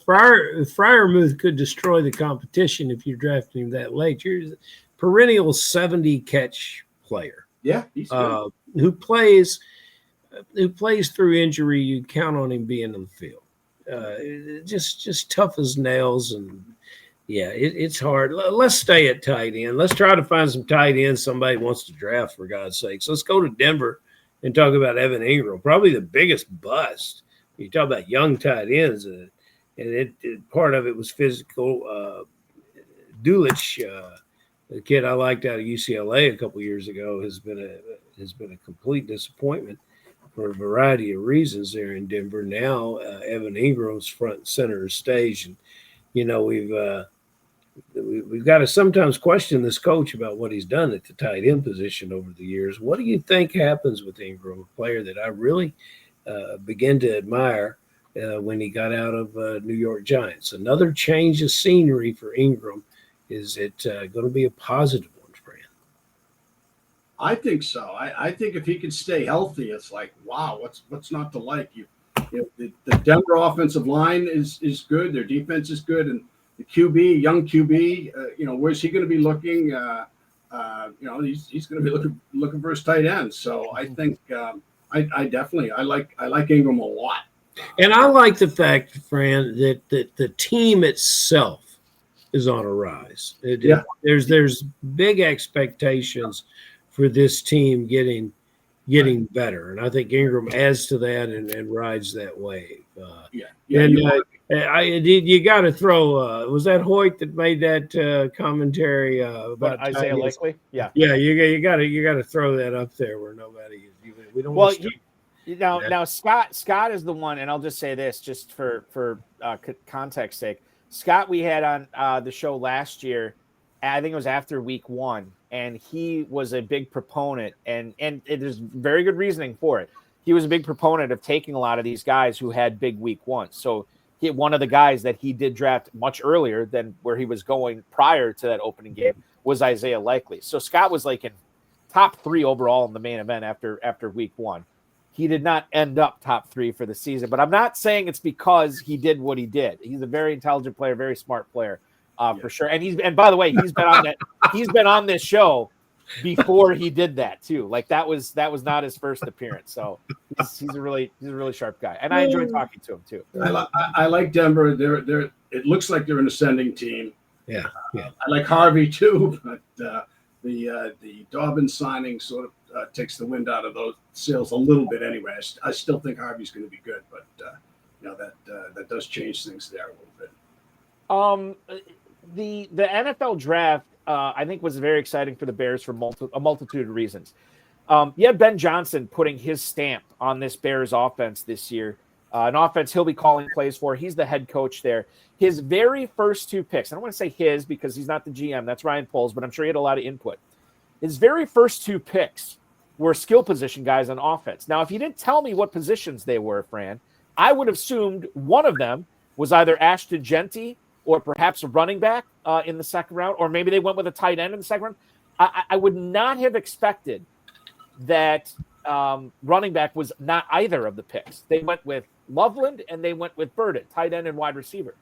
Fryermuth could destroy the competition if you're drafting him that late. You're a perennial 70 catch player. Yeah, he's good. Who plays through injury. You count on him being on the field. Just tough as nails, and yeah, it's hard. Let's stay at tight end. Let's try to find some tight ends somebody wants to draft, for God's sakes. Let's go to Denver and talk about Evan Ingram, probably the biggest bust. You talk about young tight ends, and part of it was physical. Dulich, the kid I liked out of UCLA a couple years ago, has been a complete disappointment for a variety of reasons there in Denver. Now Evan Ingram's front and center stage, and we've got to sometimes question this coach about what he's done at the tight end position over the years. What do you think happens with Ingram, a player that I really began to admire when he got out of New York Giants? Another change of scenery for Ingram. Is it going to be a positive one, Fran? I think so. I think if he can stay healthy, it's like, wow, what's not to like? The Denver offensive line is good. Their defense is good, and the QB, young QB, where's he going to be looking? He's going to be looking for his tight end. So I think I definitely like Ingram a lot. And I like the fact, Fran, that the team itself is on a rise. There's big expectations for this team getting better, and I think Ingram adds to that and rides that wave. You got to throw. Was that Hoyt that made that commentary about Isaiah Likely? Yeah. You got to throw that up there where nobody. We don't. Well, now Scott is the one, and I'll just say this, just for context sake. Scott, we had on the show last year. I think it was after week 1, and he was a big proponent, and there's very good reasoning for it. He was a big proponent of taking a lot of these guys who had big week 1. So one of the guys that he did draft much earlier than where he was going prior to that opening game was Isaiah Likely. So Scott was like in top 3 overall in the main event after week 1. He did not end up top 3 for the season, but I'm not saying it's because he did what he did. He's a very intelligent player, very smart player, for sure. And by the way, he's been on this show before he did that too. Like that was not his first appearance. So he's a really sharp guy, and I enjoyed talking to him too. I like Denver. They're it looks like they're an ascending team. Yeah. I like Harvey too, but the Dobbins signing sort of takes the wind out of those sails a little bit anyway. I still think Harvey's going to be good, but that does change things there a little bit. The NFL draft I think was very exciting for the Bears for a multitude of reasons. You had Ben Johnson putting his stamp on this Bears offense this year, an offense he'll be calling plays for. He's the head coach there. His very first 2 picks, I don't want to say his because he's not the GM, that's Ryan Poles, but I'm sure he had a lot of input. His very first 2 picks were skill position guys on offense. Now, if you didn't tell me what positions they were, Fran, I would have assumed one of them was either Ashton Genty or perhaps a running back in the second round, or maybe they went with a tight end in the second round. I would not have expected that running back was not either of the picks. They went with Loveland and they went with Burden, tight end and wide receiver.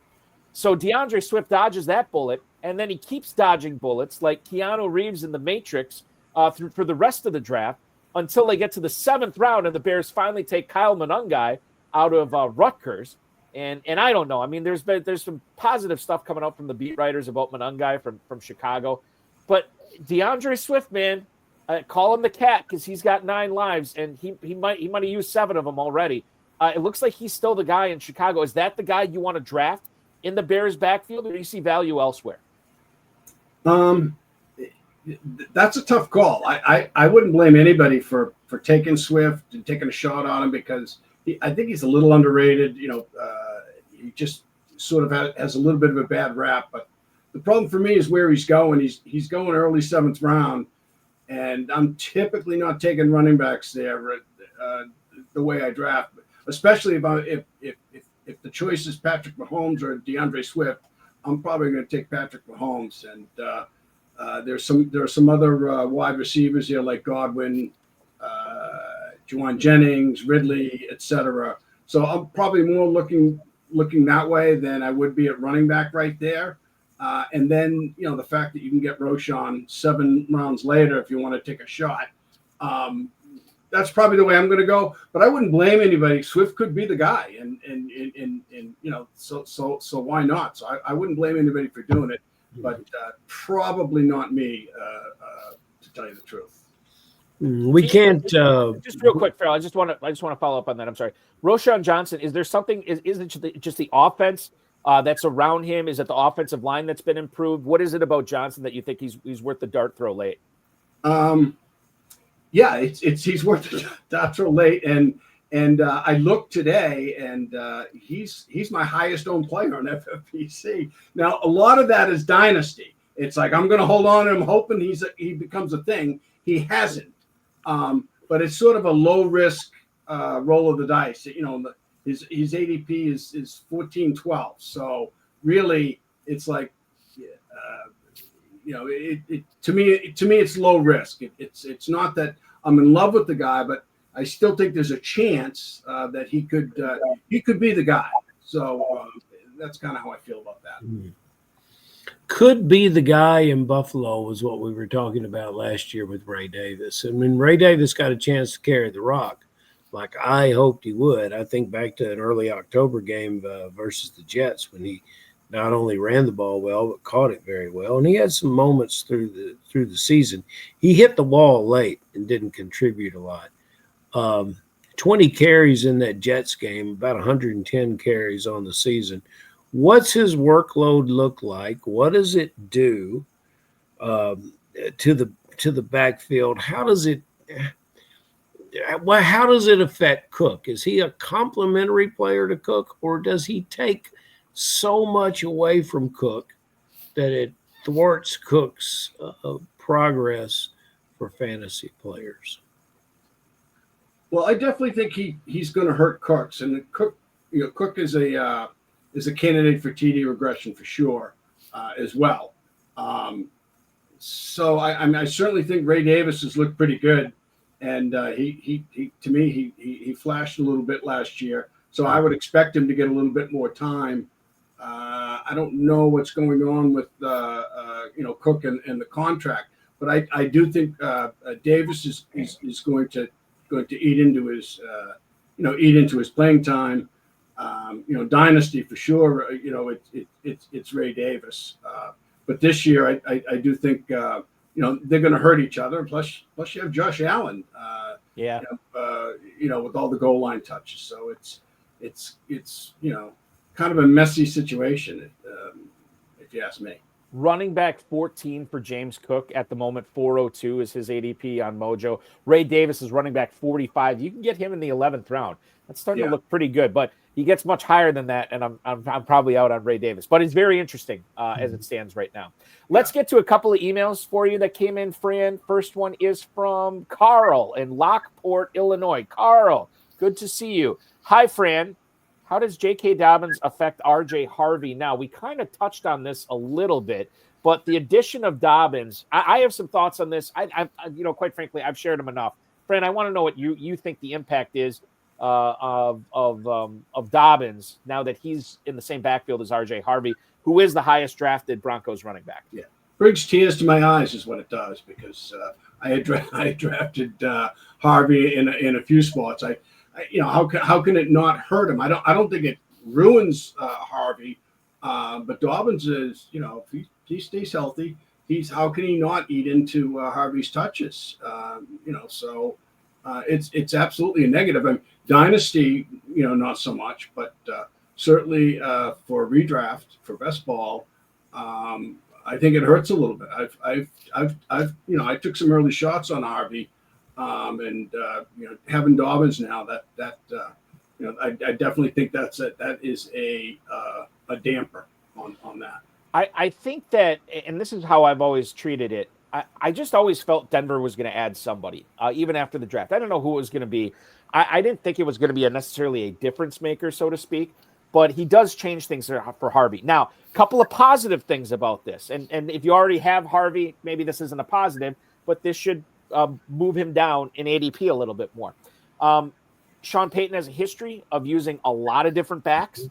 So DeAndre Swift dodges that bullet, and then he keeps dodging bullets like Keanu Reeves in The Matrix for the rest of the draft until they get to the 7th round, and the Bears finally take Kyle Monangai out of Rutgers. And I don't know. I mean, there's some positive stuff coming out from the beat writers about Monangai from Chicago, but DeAndre Swift, man, call him the cat because he's got 9 lives, and he might have used 7 of them already. It looks like he's still the guy in Chicago. Is that the guy you want to draft in the Bears backfield, or do you see value elsewhere? That's a tough call. I wouldn't blame anybody for taking Swift and taking a shot on him because I think he's a little underrated. He just sort of has a little bit of a bad rap. But the problem for me is where he's going. He's going early 7th round, and I'm typically not taking running backs there the way I draft, especially if the choice is Patrick Mahomes or DeAndre Swift. I'm probably going to take Patrick Mahomes, and there are some other wide receivers here like Godwin, Juwan Jennings, Ridley, etc. So I'm probably more looking that way than I would be at running back right there. And then, the fact that you can get Roschon 7 rounds later if you want to take a shot, that's probably the way I'm going to go. But I wouldn't blame anybody. Swift could be the guy, and so why not? So I wouldn't blame anybody for doing it, but probably not me, to tell you the truth. We can't. Just real quick, Ferrell. I just want to follow up on that. I'm sorry, Roschon Johnson. Is there something? Is it just the offense that's around him? Is it the offensive line that's been improved? What is it about Johnson that you think he's worth the dart throw late? Yeah, he's worth the dart throw late, and I looked today, and he's my highest owned player on FFPC. Now, a lot of that is dynasty. It's like I'm going to hold on to him, hoping he becomes a thing. He hasn't. But it's sort of a low risk roll of the dice. His ADP is 14-12. So really, it's like, to me it's low risk. It's not that I'm in love with the guy, but I still think there's a chance that he could be the guy. So that's kind of how I feel about that. Could be the guy in Buffalo was what we were talking about last year with Ray Davis. And when Ray Davis got a chance to carry the rock, like I hoped he would, I think back to an early October game versus the Jets when he not only ran the ball well, but caught it very well. And he had some moments through the season. He hit the ball late and didn't contribute a lot. 20 carries in that Jets game, about 110 carries on the season. What's his workload look like? What does it do to the backfield? How does it affect Cook? Is he a complementary player to Cook, or does he take so much away from Cook that it thwarts Cook's progress for fantasy players? Well, I definitely think he's going to hurt Cooks, and Cook is a candidate for TD regression for sure, as well. So I certainly think Ray Davis has looked pretty good, and he flashed a little bit last year. So I would expect him to get a little bit more time. I don't know what's going on with Cook and the contract, but I do think Davis is going to eat into his playing time. Dynasty for sure. It's Ray Davis. But this year, I do think they're going to hurt each other. Plus you have Josh Allen. With all the goal line touches. So it's kind of a messy situation, if you ask me. Running back 14 for James Cook at the moment. 402 is his ADP on Mojo. Ray Davis is running back 45. You can get him in the 11th round. That's starting to look pretty good, but he gets much higher than that, and I'm probably out on Ray Davis. But it's very interesting as it stands right now. Let's get to a couple of emails for you that came in, Fran. First one is from Carl in Lockport, Illinois. Carl, good to see you. Hi, Fran. How does J.K. Dobbins affect R.J. Harvey now? We kind of touched on this a little bit, but the addition of Dobbins, I have some thoughts on this. I quite frankly, I've shared them enough. Fran, I want to know what you think the impact is of Dobbins now that he's in the same backfield as R.J. Harvey, who is the highest drafted Broncos running back. Yeah, brings tears to my eyes is what it does, because I had drafted Harvey in a few spots. How can it not hurt him? I don't think it ruins Harvey, but Dobbins is, if he stays healthy, how can he not eat into Harvey's touches? So it's absolutely a negative. I mean, dynasty, not so much, but certainly for redraft for best ball, I think it hurts a little bit. I took some early shots on Harvey. Having Dobbins now, I definitely think that is a damper on that. I think that, and this is how I've always treated it. I just always felt Denver was going to add somebody, even after the draft. I don't know who it was going to be. I didn't think it was going to be necessarily a difference maker, so to speak, but he does change things for Harvey. Now, a couple of positive things about this, and if you already have Harvey, maybe this isn't a positive, but this should move him down in ADP a little bit more. Sean Payton has a history of using a lot of different backs,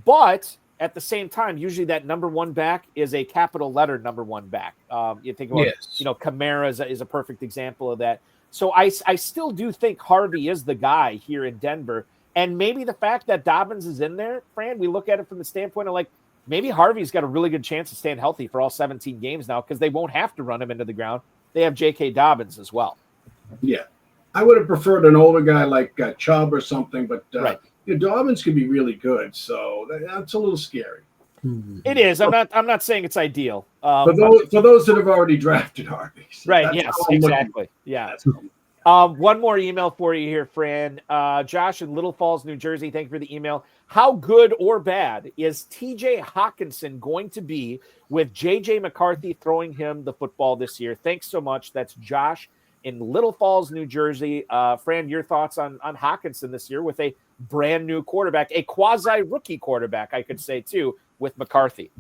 but at the same time, usually that number one back is a capital letter number one back. You think about, Kamara is a perfect example of that. So I still do think Harvey is the guy here in Denver. And maybe the fact that Dobbins is in there, Fran, we look at it from the standpoint of maybe Harvey's got a really good chance of staying healthy for all 17 games now because they won't have to run him into the ground. They have J.K. Dobbins as well. Yeah. I would have preferred an older guy like Chubb or something, but right. Dobbins could be really good. So that's a little scary. It is. I'm not saying it's ideal. For those that have already drafted Harvey. Right. Yes, exactly. Yeah. One more email for you here, Fran. Josh in Little Falls, New Jersey. Thank you for the email. How good or bad is TJ Hawkinson going to be with JJ McCarthy throwing him the football this year? Thanks so much. That's Josh in Little Falls, New Jersey. Fran, your thoughts on Hawkinson this year with a brand new quarterback, a quasi-rookie quarterback, I could say, too, with McCarthy.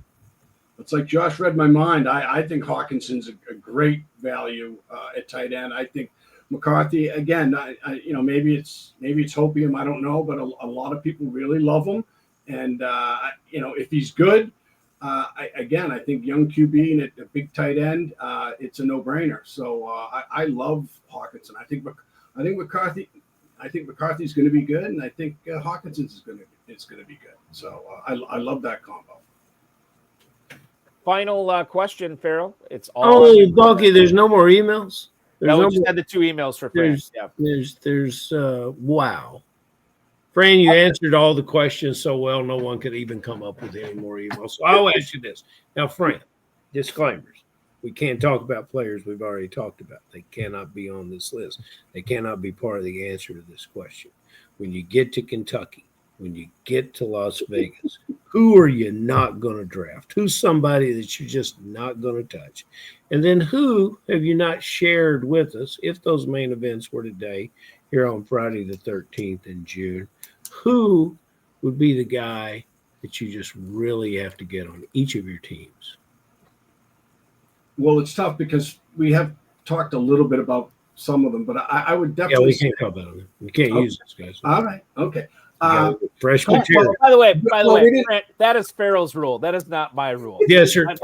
It's like Josh read my mind. I think Hawkinson's a great value at tight end. I think McCarthy, again, maybe it's hopium, I don't know, but a lot of people really love him. And, if he's good, I think young QB and a big tight end, it's a no-brainer. So I love Hawkinson. I think McCarthy's going to be good, and I think Hawkinson's is going to be good. So I love that combo. Final question, Ferrell. It's all. Balky, there's no more emails. We just had the 2 emails for Fran. There's wow. Fran, you answered all the questions so well, no one could even come up with any more emails. So I'll ask you this. Now, Fran, disclaimers. We can't talk about players we've already talked about. They cannot be on this list. They cannot be part of the answer to this question. When you get to Kentucky, when you get to Las Vegas, who are you not going to draft? Who's somebody that you're just not going to touch? And then who have you not shared with us, if those main events were today, here on Friday the 13th in June, who would be the guy that you just really have to get on each of your teams? Well, it's tough because we have talked a little bit about some of them, but I would definitely. Yeah, we can't talk about them. We can't use this, guys. All right. Okay. Fresh material. By the way, Fran, that is Ferrell's rule. That is not my rule. Yes, sir. It's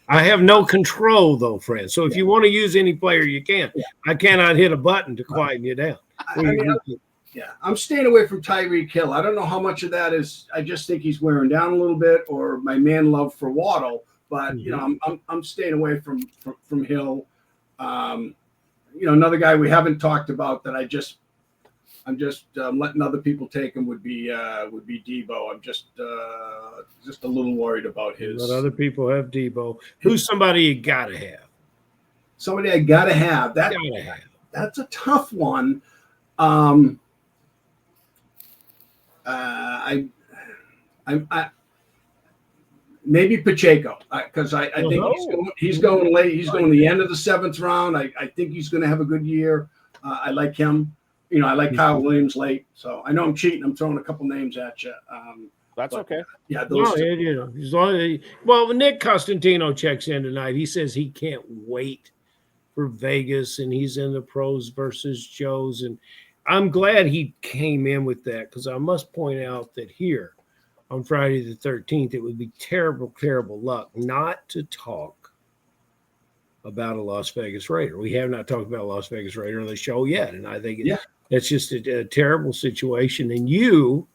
I have no control, though, Fran. So if you want to use any player, you can. I cannot hit a button to quieten you down. I'm staying away from Tyreek Hill. I don't know how much of that is. I just think he's wearing down a little bit, or my man love for Waddle. But I'm staying away from Hill. Another guy we haven't talked about that I'm just letting other people take him would be Debo. I'm just a little worried about his. Let other people have Debo. Who's somebody you gotta have? Somebody I gotta have. That's a tough one. Maybe Pacheco, because I think he's going late. He's going the end of the 7th round. I think he's going to have a good year. I like him. I like Kyle Williams late. So I know I'm cheating. I'm throwing a couple names at you. That's okay. Yeah. Well, Nick Costantino checks in tonight. He says he can't wait for Vegas, and he's in the pros versus Joes. And I'm glad he came in with that, because I must point out that here on Friday the 13th, it would be terrible, terrible luck not to talk about a Las Vegas Raider. We have not talked about a Las Vegas Raider on the show yet, and I think that's just a terrible situation. And you,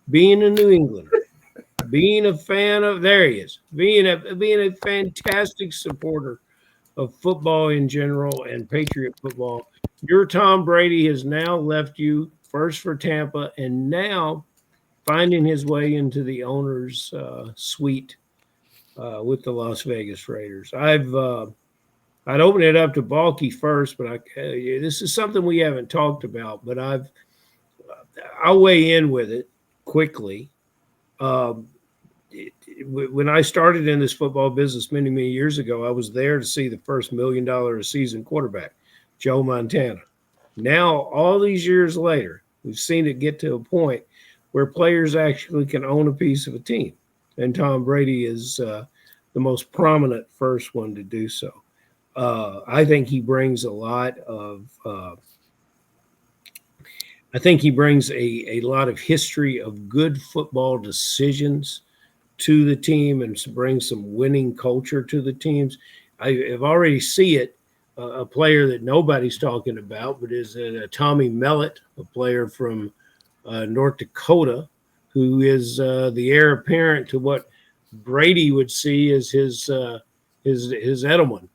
being a New Englander, being a fan of, there he is, being a fantastic supporter of football in general and Patriot football, your Tom Brady has now left you first for Tampa, and now finding his way into the owner's suite with the Las Vegas Raiders. I'd open it up to Balky first, but this is something we haven't talked about, but I'll weigh in with it quickly. When I started in this football business many, many years ago, I was there to see the first $1 million a season quarterback, Joe Montana. Now, all these years later, we've seen it get to a point where players actually can own a piece of a team. And Tom Brady is the most prominent first one to do so. I think he brings a lot of I think he brings a lot of history of good football decisions to the team and brings some winning culture to the teams. I've already see it. A player that nobody's talking about, but is Tommy Mellett, a player from North Dakota, who is the heir apparent to what Brady would see as his Edelman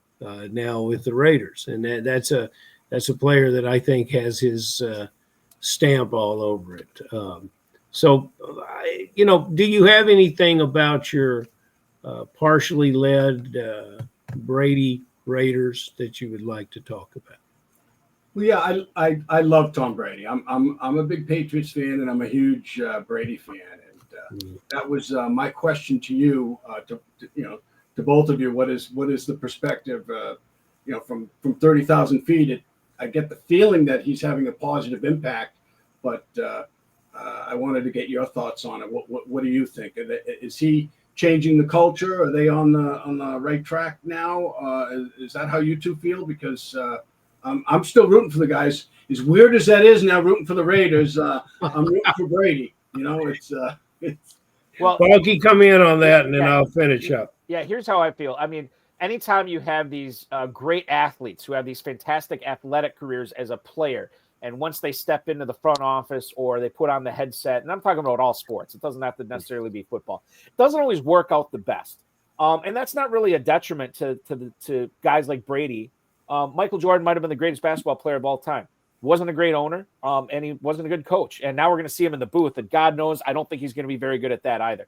now with the Raiders, and that's a player that I think has his stamp all over it. So, do you have anything about your partially led Brady Raiders that you would like to talk about? Well, yeah, I love Tom Brady. I'm a big Patriots fan, and I'm a huge Brady fan. And that was my question to you, to both of you. What is the perspective? From 30,000 feet, I get the feeling that he's having a positive impact, but I wanted to get your thoughts on it. What do you think? Is he changing the culture? Are they on the right track now? Is that how you two feel? Because I'm still rooting for the guys. As weird as that is now, rooting for the Raiders, I'm rooting for Brady. It's Well, Balky, come in on that, and then I'll finish up. Yeah, here's how I feel. I mean, anytime you have these great athletes who have these fantastic athletic careers as a player, and once they step into the front office or they put on the headset, and I'm talking about all sports, it doesn't have to necessarily be football, it doesn't always work out the best. And that's not really a detriment to guys like Brady. Michael Jordan might have been the greatest basketball player of all time. Wasn't a great owner, and he wasn't a good coach. And now we're going to see him in the booth, and God knows I don't think he's going to be very good at that either.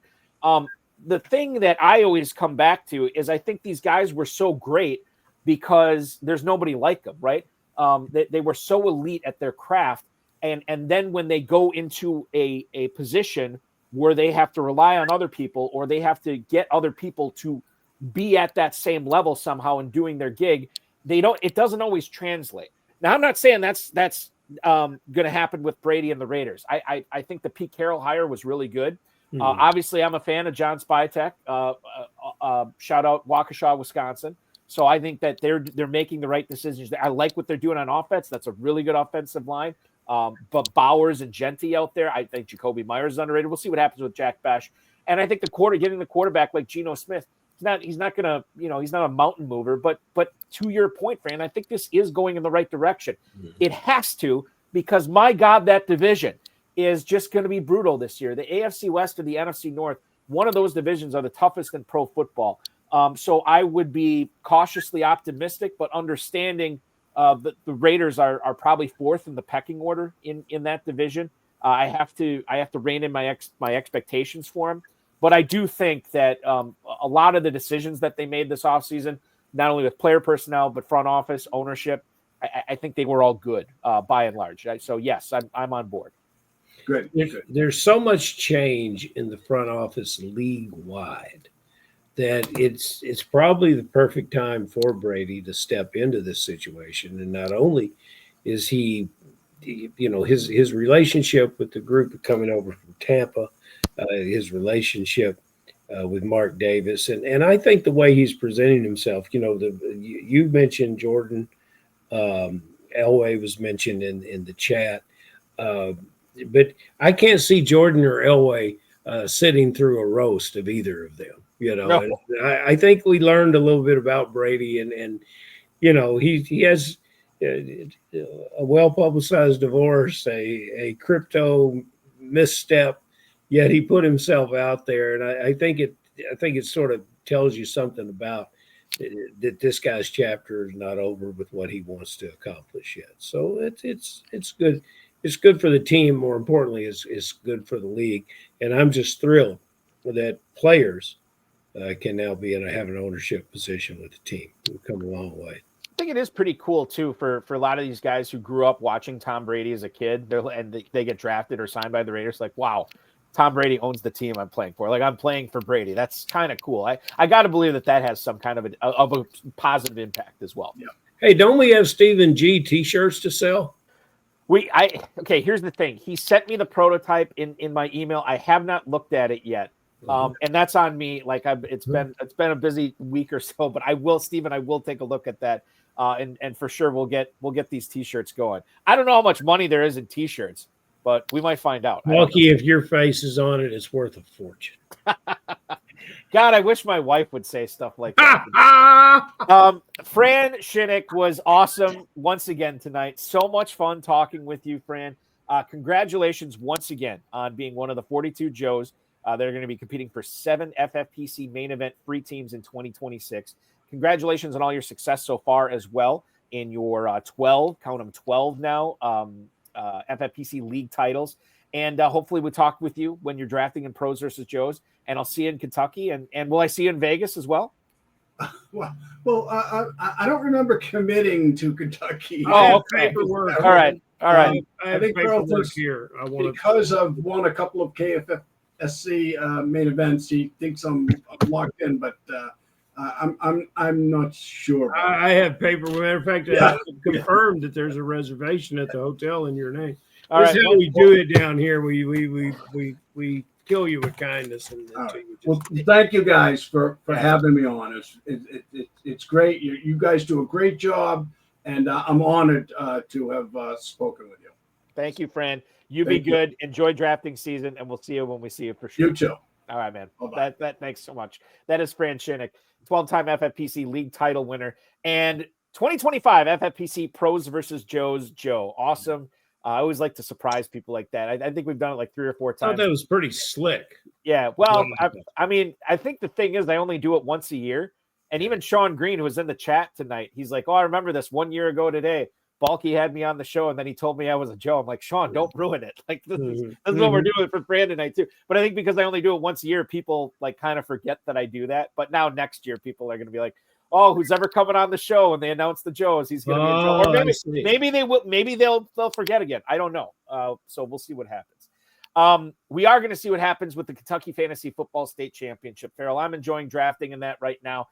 The thing that I always come back to is I think these guys were so great because there's nobody like them, right? They were so elite at their craft. And then when they go into a position where they have to rely on other people or they have to get other people to be at that same level somehow in doing their gig, it doesn't always translate. Now, I'm not saying that's going to happen with Brady and the Raiders. I think the Pete Carroll hire was really good. Obviously, I'm a fan of John Spytek. Shout out Waukesha, Wisconsin. So I think that they're making the right decisions. I like what they're doing on offense. That's a really good offensive line. But Bowers and Genty out there, I think Jacoby Myers is underrated. We'll see what happens with Jack Besh. And I think getting the quarterback like Geno Smith, he's not gonna, he's not a mountain mover. But to your point, Fran, I think this is going in the right direction. It has to, because my God, that division is just going to be brutal this year. The AFC West and the NFC North, one of those divisions are the toughest in pro football. So I would be cautiously optimistic, but understanding that the Raiders are probably fourth in the pecking order in that division. I have to rein in my expectations for them. But I do think that a lot of the decisions that they made this offseason, not only with player personnel, but front office, ownership, I think they were all good by and large. So, yes, I'm on board. Good. There's so much change in the front office league-wide that it's probably the perfect time for Brady to step into this situation. And not only is he, his relationship with the group coming over from Tampa, his relationship with Mark Davis, and I think the way he's presenting himself, you mentioned Jordan, Elway was mentioned in the chat, but I can't see Jordan or Elway sitting through a roast of either of them. No. And I think we learned a little bit about Brady, and he has a well-publicized divorce, a crypto misstep, yet he put himself out there, and I think it sort of tells you something about that this guy's chapter is not over with what he wants to accomplish yet. So it's good. It's good for the team. More importantly, it's good for the league. And I'm just thrilled that players can now have an ownership position with the team. We've come a long way. I think it is pretty cool, too, for a lot of these guys who grew up watching Tom Brady as a kid, and they get drafted or signed by the Raiders. Like, wow, Tom Brady owns the team I'm playing for. Like, I'm playing for Brady. That's kind of cool. I got to believe that has some kind of a positive impact as well. Yeah. Hey, don't we have Stephen G T-shirts to sell? Okay, here's the thing. He sent me the prototype in my email. I have not looked at it yet. And that's on me. Like it's been a busy week or so, but I will take a look at that. And for sure we'll get these t-shirts going. I don't know how much money there is in t-shirts. but we might find out. I don't Balky, if your face is on it, it's worth a fortune. God, I wish my wife would say stuff like that. Fran Shinnick was awesome once again tonight. So much fun talking with you, Fran. Congratulations once again on being one of the 42 Joes that are going to be competing for 7 FFPC main event free teams in 2026. Congratulations on all your success so far as well in your 12, count them 12 now, FFPC league titles. And hopefully we'll talk with you when you're drafting in Pros versus Joes. And I'll see you in Kentucky. And will I see you in Vegas as well? Well, I don't remember committing to Kentucky. Oh, okay. Paperwork. All right. I think paperwork here. Because I've won a couple of KFFSC main events, he thinks I'm locked in, but I'm not sure. I have paperwork. Matter of fact, I confirmed that there's a reservation at the hotel in your name. All This right. is how we do it down here. We kill you with kindness. And Well, thank you guys for having me on. It's great. You guys do a great job, and I'm honored to have spoken with you. Thank you, Fran. You be good. Enjoy drafting season, and we'll see you when we see you for sure. You too. All right, man. Bye-bye. That thanks so much. That is Fran Shinnick, 12-time FFPC league title winner, and 2025 FFPC Pros versus Joes Joe. Awesome. I always like to surprise people like that. I think we've done it like 3 or 4 times. I thought that was pretty slick. Yeah. Well, I mean, I think the thing is I only do it once a year. And even Sean Green, who was in the chat tonight, he's like, oh, I remember this 1 year ago today. Balky had me on the show, and then he told me I was a Joe. I'm like, Sean, don't ruin it. Like, this is what we're doing for Fran tonight, too. But I think because I only do it once a year, people like kind of forget that I do that. But now next year, people are going to be like, oh, who's ever coming on the show and they announce the Joes, he's going to be a Joe. Or maybe they will. Maybe they'll forget again. I don't know. So we'll see what happens. We are going to see what happens with the Kentucky Fantasy Football State Championship. Ferrell, I'm enjoying drafting in that right now.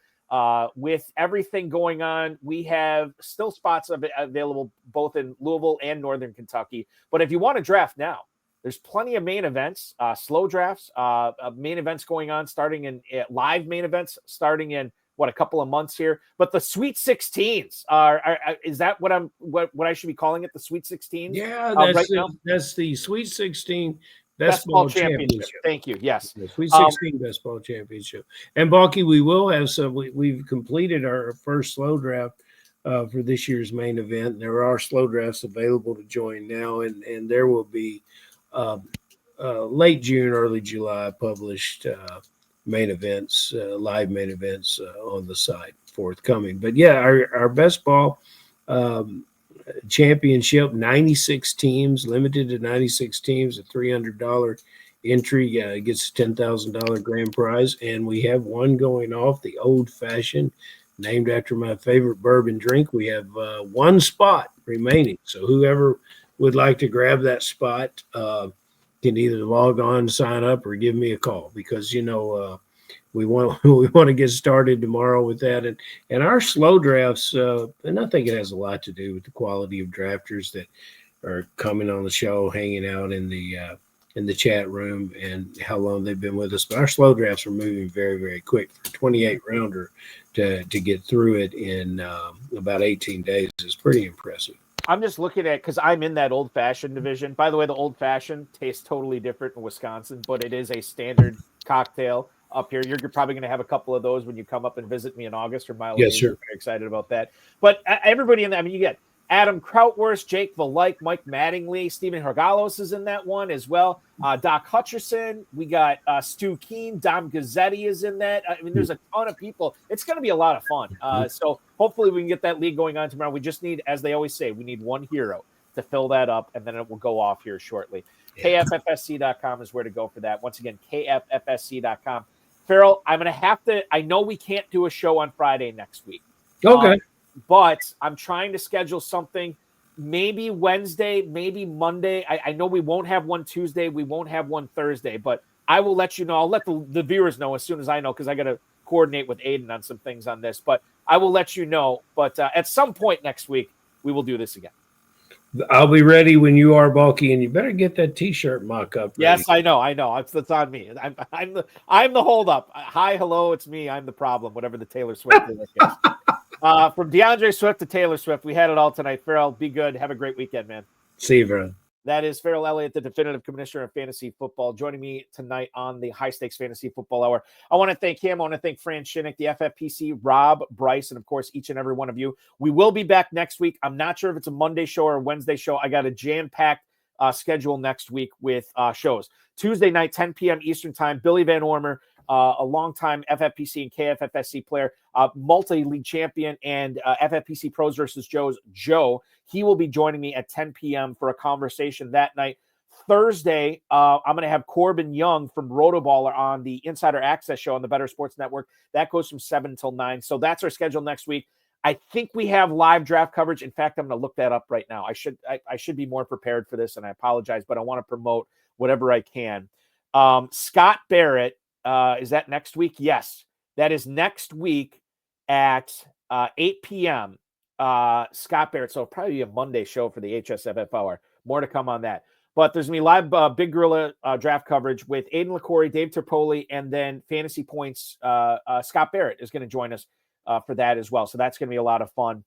With everything going on, we have still spots available both in Louisville and Northern Kentucky. But if you want to draft now, there's plenty of main events, slow drafts, main events going on, starting in live main events, starting in a couple of months here. But the Sweet 16s is that what I should be calling it? The Sweet 16s? Yeah, that's the Sweet 16 Best Ball Championship. Thank you. Yes. The Sweet 16 Best Ball Championship. And Balky, we will have some. We've completed our first slow draft for this year's main event. There are slow drafts available to join now, and there will be late June, early July published main events, live main events on the site forthcoming. But yeah, our best ball championship, 96 teams, limited to 96 teams, a $300 entry gets a $10,000 grand prize. And we have one going off, the Old Fashioned, named after my favorite bourbon drink. We have one spot remaining. So whoever would like to grab that spot can either log on, sign up, or give me a call, because we want to get started tomorrow with that. And our slow drafts, and I think it has a lot to do with the quality of drafters that are coming on the show, hanging out in the chat room, and how long they've been with us. But our slow drafts are moving very, very quick. For a 28 rounder to get through it in about 18 days is pretty impressive. I'm just looking at, because I'm in that Old Fashioned division. By the way, the Old Fashioned tastes totally different in Wisconsin, but it is a standard cocktail up here. You're probably going to have a couple of those when you come up and visit me in August or Mile. Yes, sir. Very excited about that. But everybody in that, I mean, you get Adam Krautwurst, Jake Valike, Mike Mattingly, Stephen Hargalos is in that one as well. Doc Hutcherson. We got Stu Keen. Dom Gazzetti is in that. I mean, there's a ton of people. It's going to be a lot of fun. So hopefully we can get that league going on tomorrow. We just need, as they always say, we need one hero to fill that up, and then it will go off here shortly. KFFSC.com is where to go for that. Once again, KFFSC.com. Ferrell, I'm going to have to – I know we can't do a show on Friday next week. Okay. But I'm trying to schedule something maybe Wednesday, maybe Monday. I know we won't have one Tuesday. We won't have one Thursday. But I will let you know. I'll let the viewers know as soon as I know, because I got to coordinate with Aiden on some things on this. But I will let you know. But at some point next week, we will do this again. I'll be ready when you are, Balky, and you better get that T-shirt mock-up ready. Yes, I know. It's on me. I'm the holdup. Hi, hello, it's me. I'm the problem. Whatever the Taylor Swift is. From DeAndre Swift to Taylor Swift, we had it all tonight. Ferrell, be good. Have a great weekend, man. See you, bro. That is Ferrell Elliott, the definitive commissioner of fantasy football, joining me tonight on the High Stakes Fantasy Football Hour. I want to thank him. I want to thank Fran Shinnick, the FFPC, Rob, Bryce, and of course, each and every one of you. We will be back next week. I'm not sure if it's a Monday show or a Wednesday show. I got a jam-packed schedule next week with shows. Tuesday night, 10 p.m. Eastern Time, Billy Van Ormer, a longtime FFPC and KFFSC player, multi-league champion, and FFPC Pros versus Joe. He will be joining me at 10 p.m. for a conversation that night. Thursday, I'm going to have Corbin Young from Rotoballer on the Insider Access show on the Better Sports Network. That goes from 7 until 9. So that's our schedule next week. I think we have live draft coverage. In fact, I'm going to look that up right now. I should be more prepared for this, and I apologize, but I want to promote whatever I can. Scott Barrett, is that next week? Yes, that is next week at 8 p.m. Scott Barrett. So it'll probably be a Monday show for the HSFF Hour. More to come on that. But there's going to be live Big Gorilla draft coverage with Aiden LaCorey, Dave Terpoli, and then Fantasy Points. Scott Barrett is going to join us for that as well. So that's going to be a lot of fun.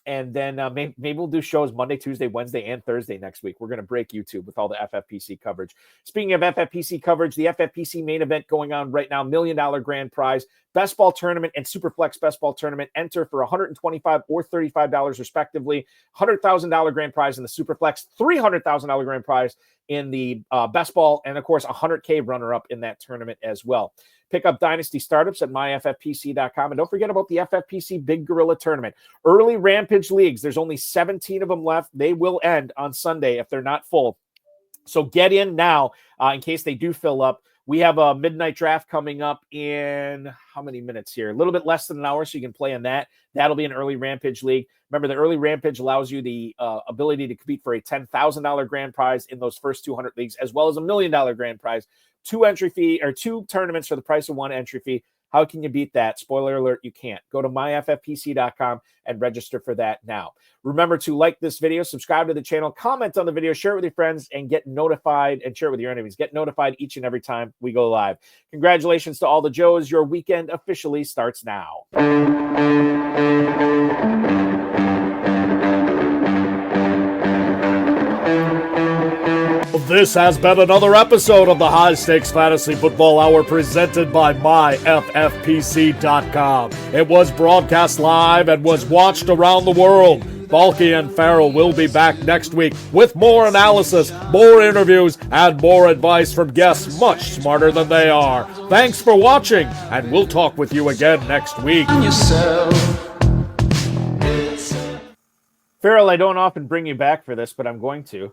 And then maybe we'll do shows Monday, Tuesday, Wednesday, and Thursday next week. We're going to break YouTube with all the FFPC coverage. Speaking of FFPC coverage, the FFPC main event going on right now, $1 million grand prize, Best Ball Tournament and Superflex Best Ball Tournament. Enter for $125 or $35 respectively. $100,000 grand prize in the Superflex, $300,000 grand prize in the Best Ball, and of course, $100K runner-up in that tournament as well. Pick up Dynasty Startups at myffpc.com. And don't forget about the FFPC Big Gorilla Tournament. Early Rampage Leagues. There's only 17 of them left. They will end on Sunday if they're not full. So get in now in case they do fill up. We have a midnight draft coming up in how many minutes here? A little bit less than an hour, so you can play in that. That'll be an early Rampage League. Remember, the early Rampage allows you the ability to compete for a $10,000 grand prize in those first 200 leagues, as well as $1 million grand prize. 2 tournaments for the price of 1 entry fee. How can you beat that? Spoiler alert, you can't. Go to myffpc.com and register for that now. Remember to like this video, subscribe to the channel, comment on the video, share it with your friends, and get notified, and share it with your enemies. Get notified each and every time we go live. Congratulations to all the Joes. Your weekend officially starts now. This has been another episode of the High Stakes Fantasy Football Hour presented by myffpc.com. It was broadcast live and was watched around the world. Balky and Ferrell will be back next week with more analysis, more interviews, and more advice from guests much smarter than they are. Thanks for watching, and we'll talk with you again next week. Ferrell, I don't often bring you back for this, but I'm going to.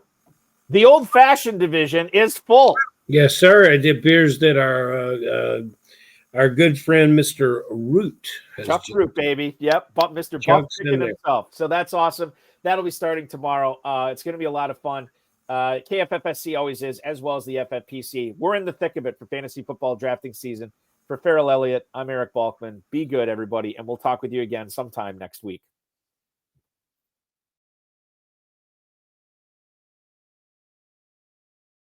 The old-fashioned division is full. Yes, sir. It appears that our good friend Mr. Root Chuck Root, baby. Yep, but Mr. Buck picking himself. So that's awesome. That'll be starting tomorrow. It's going to be a lot of fun. KFFSC always is, as well as the FFPC. We're in the thick of it for fantasy football drafting season. For Ferrell Elliott, I'm Eric Balkman. Be good, everybody, and we'll talk with you again sometime next week.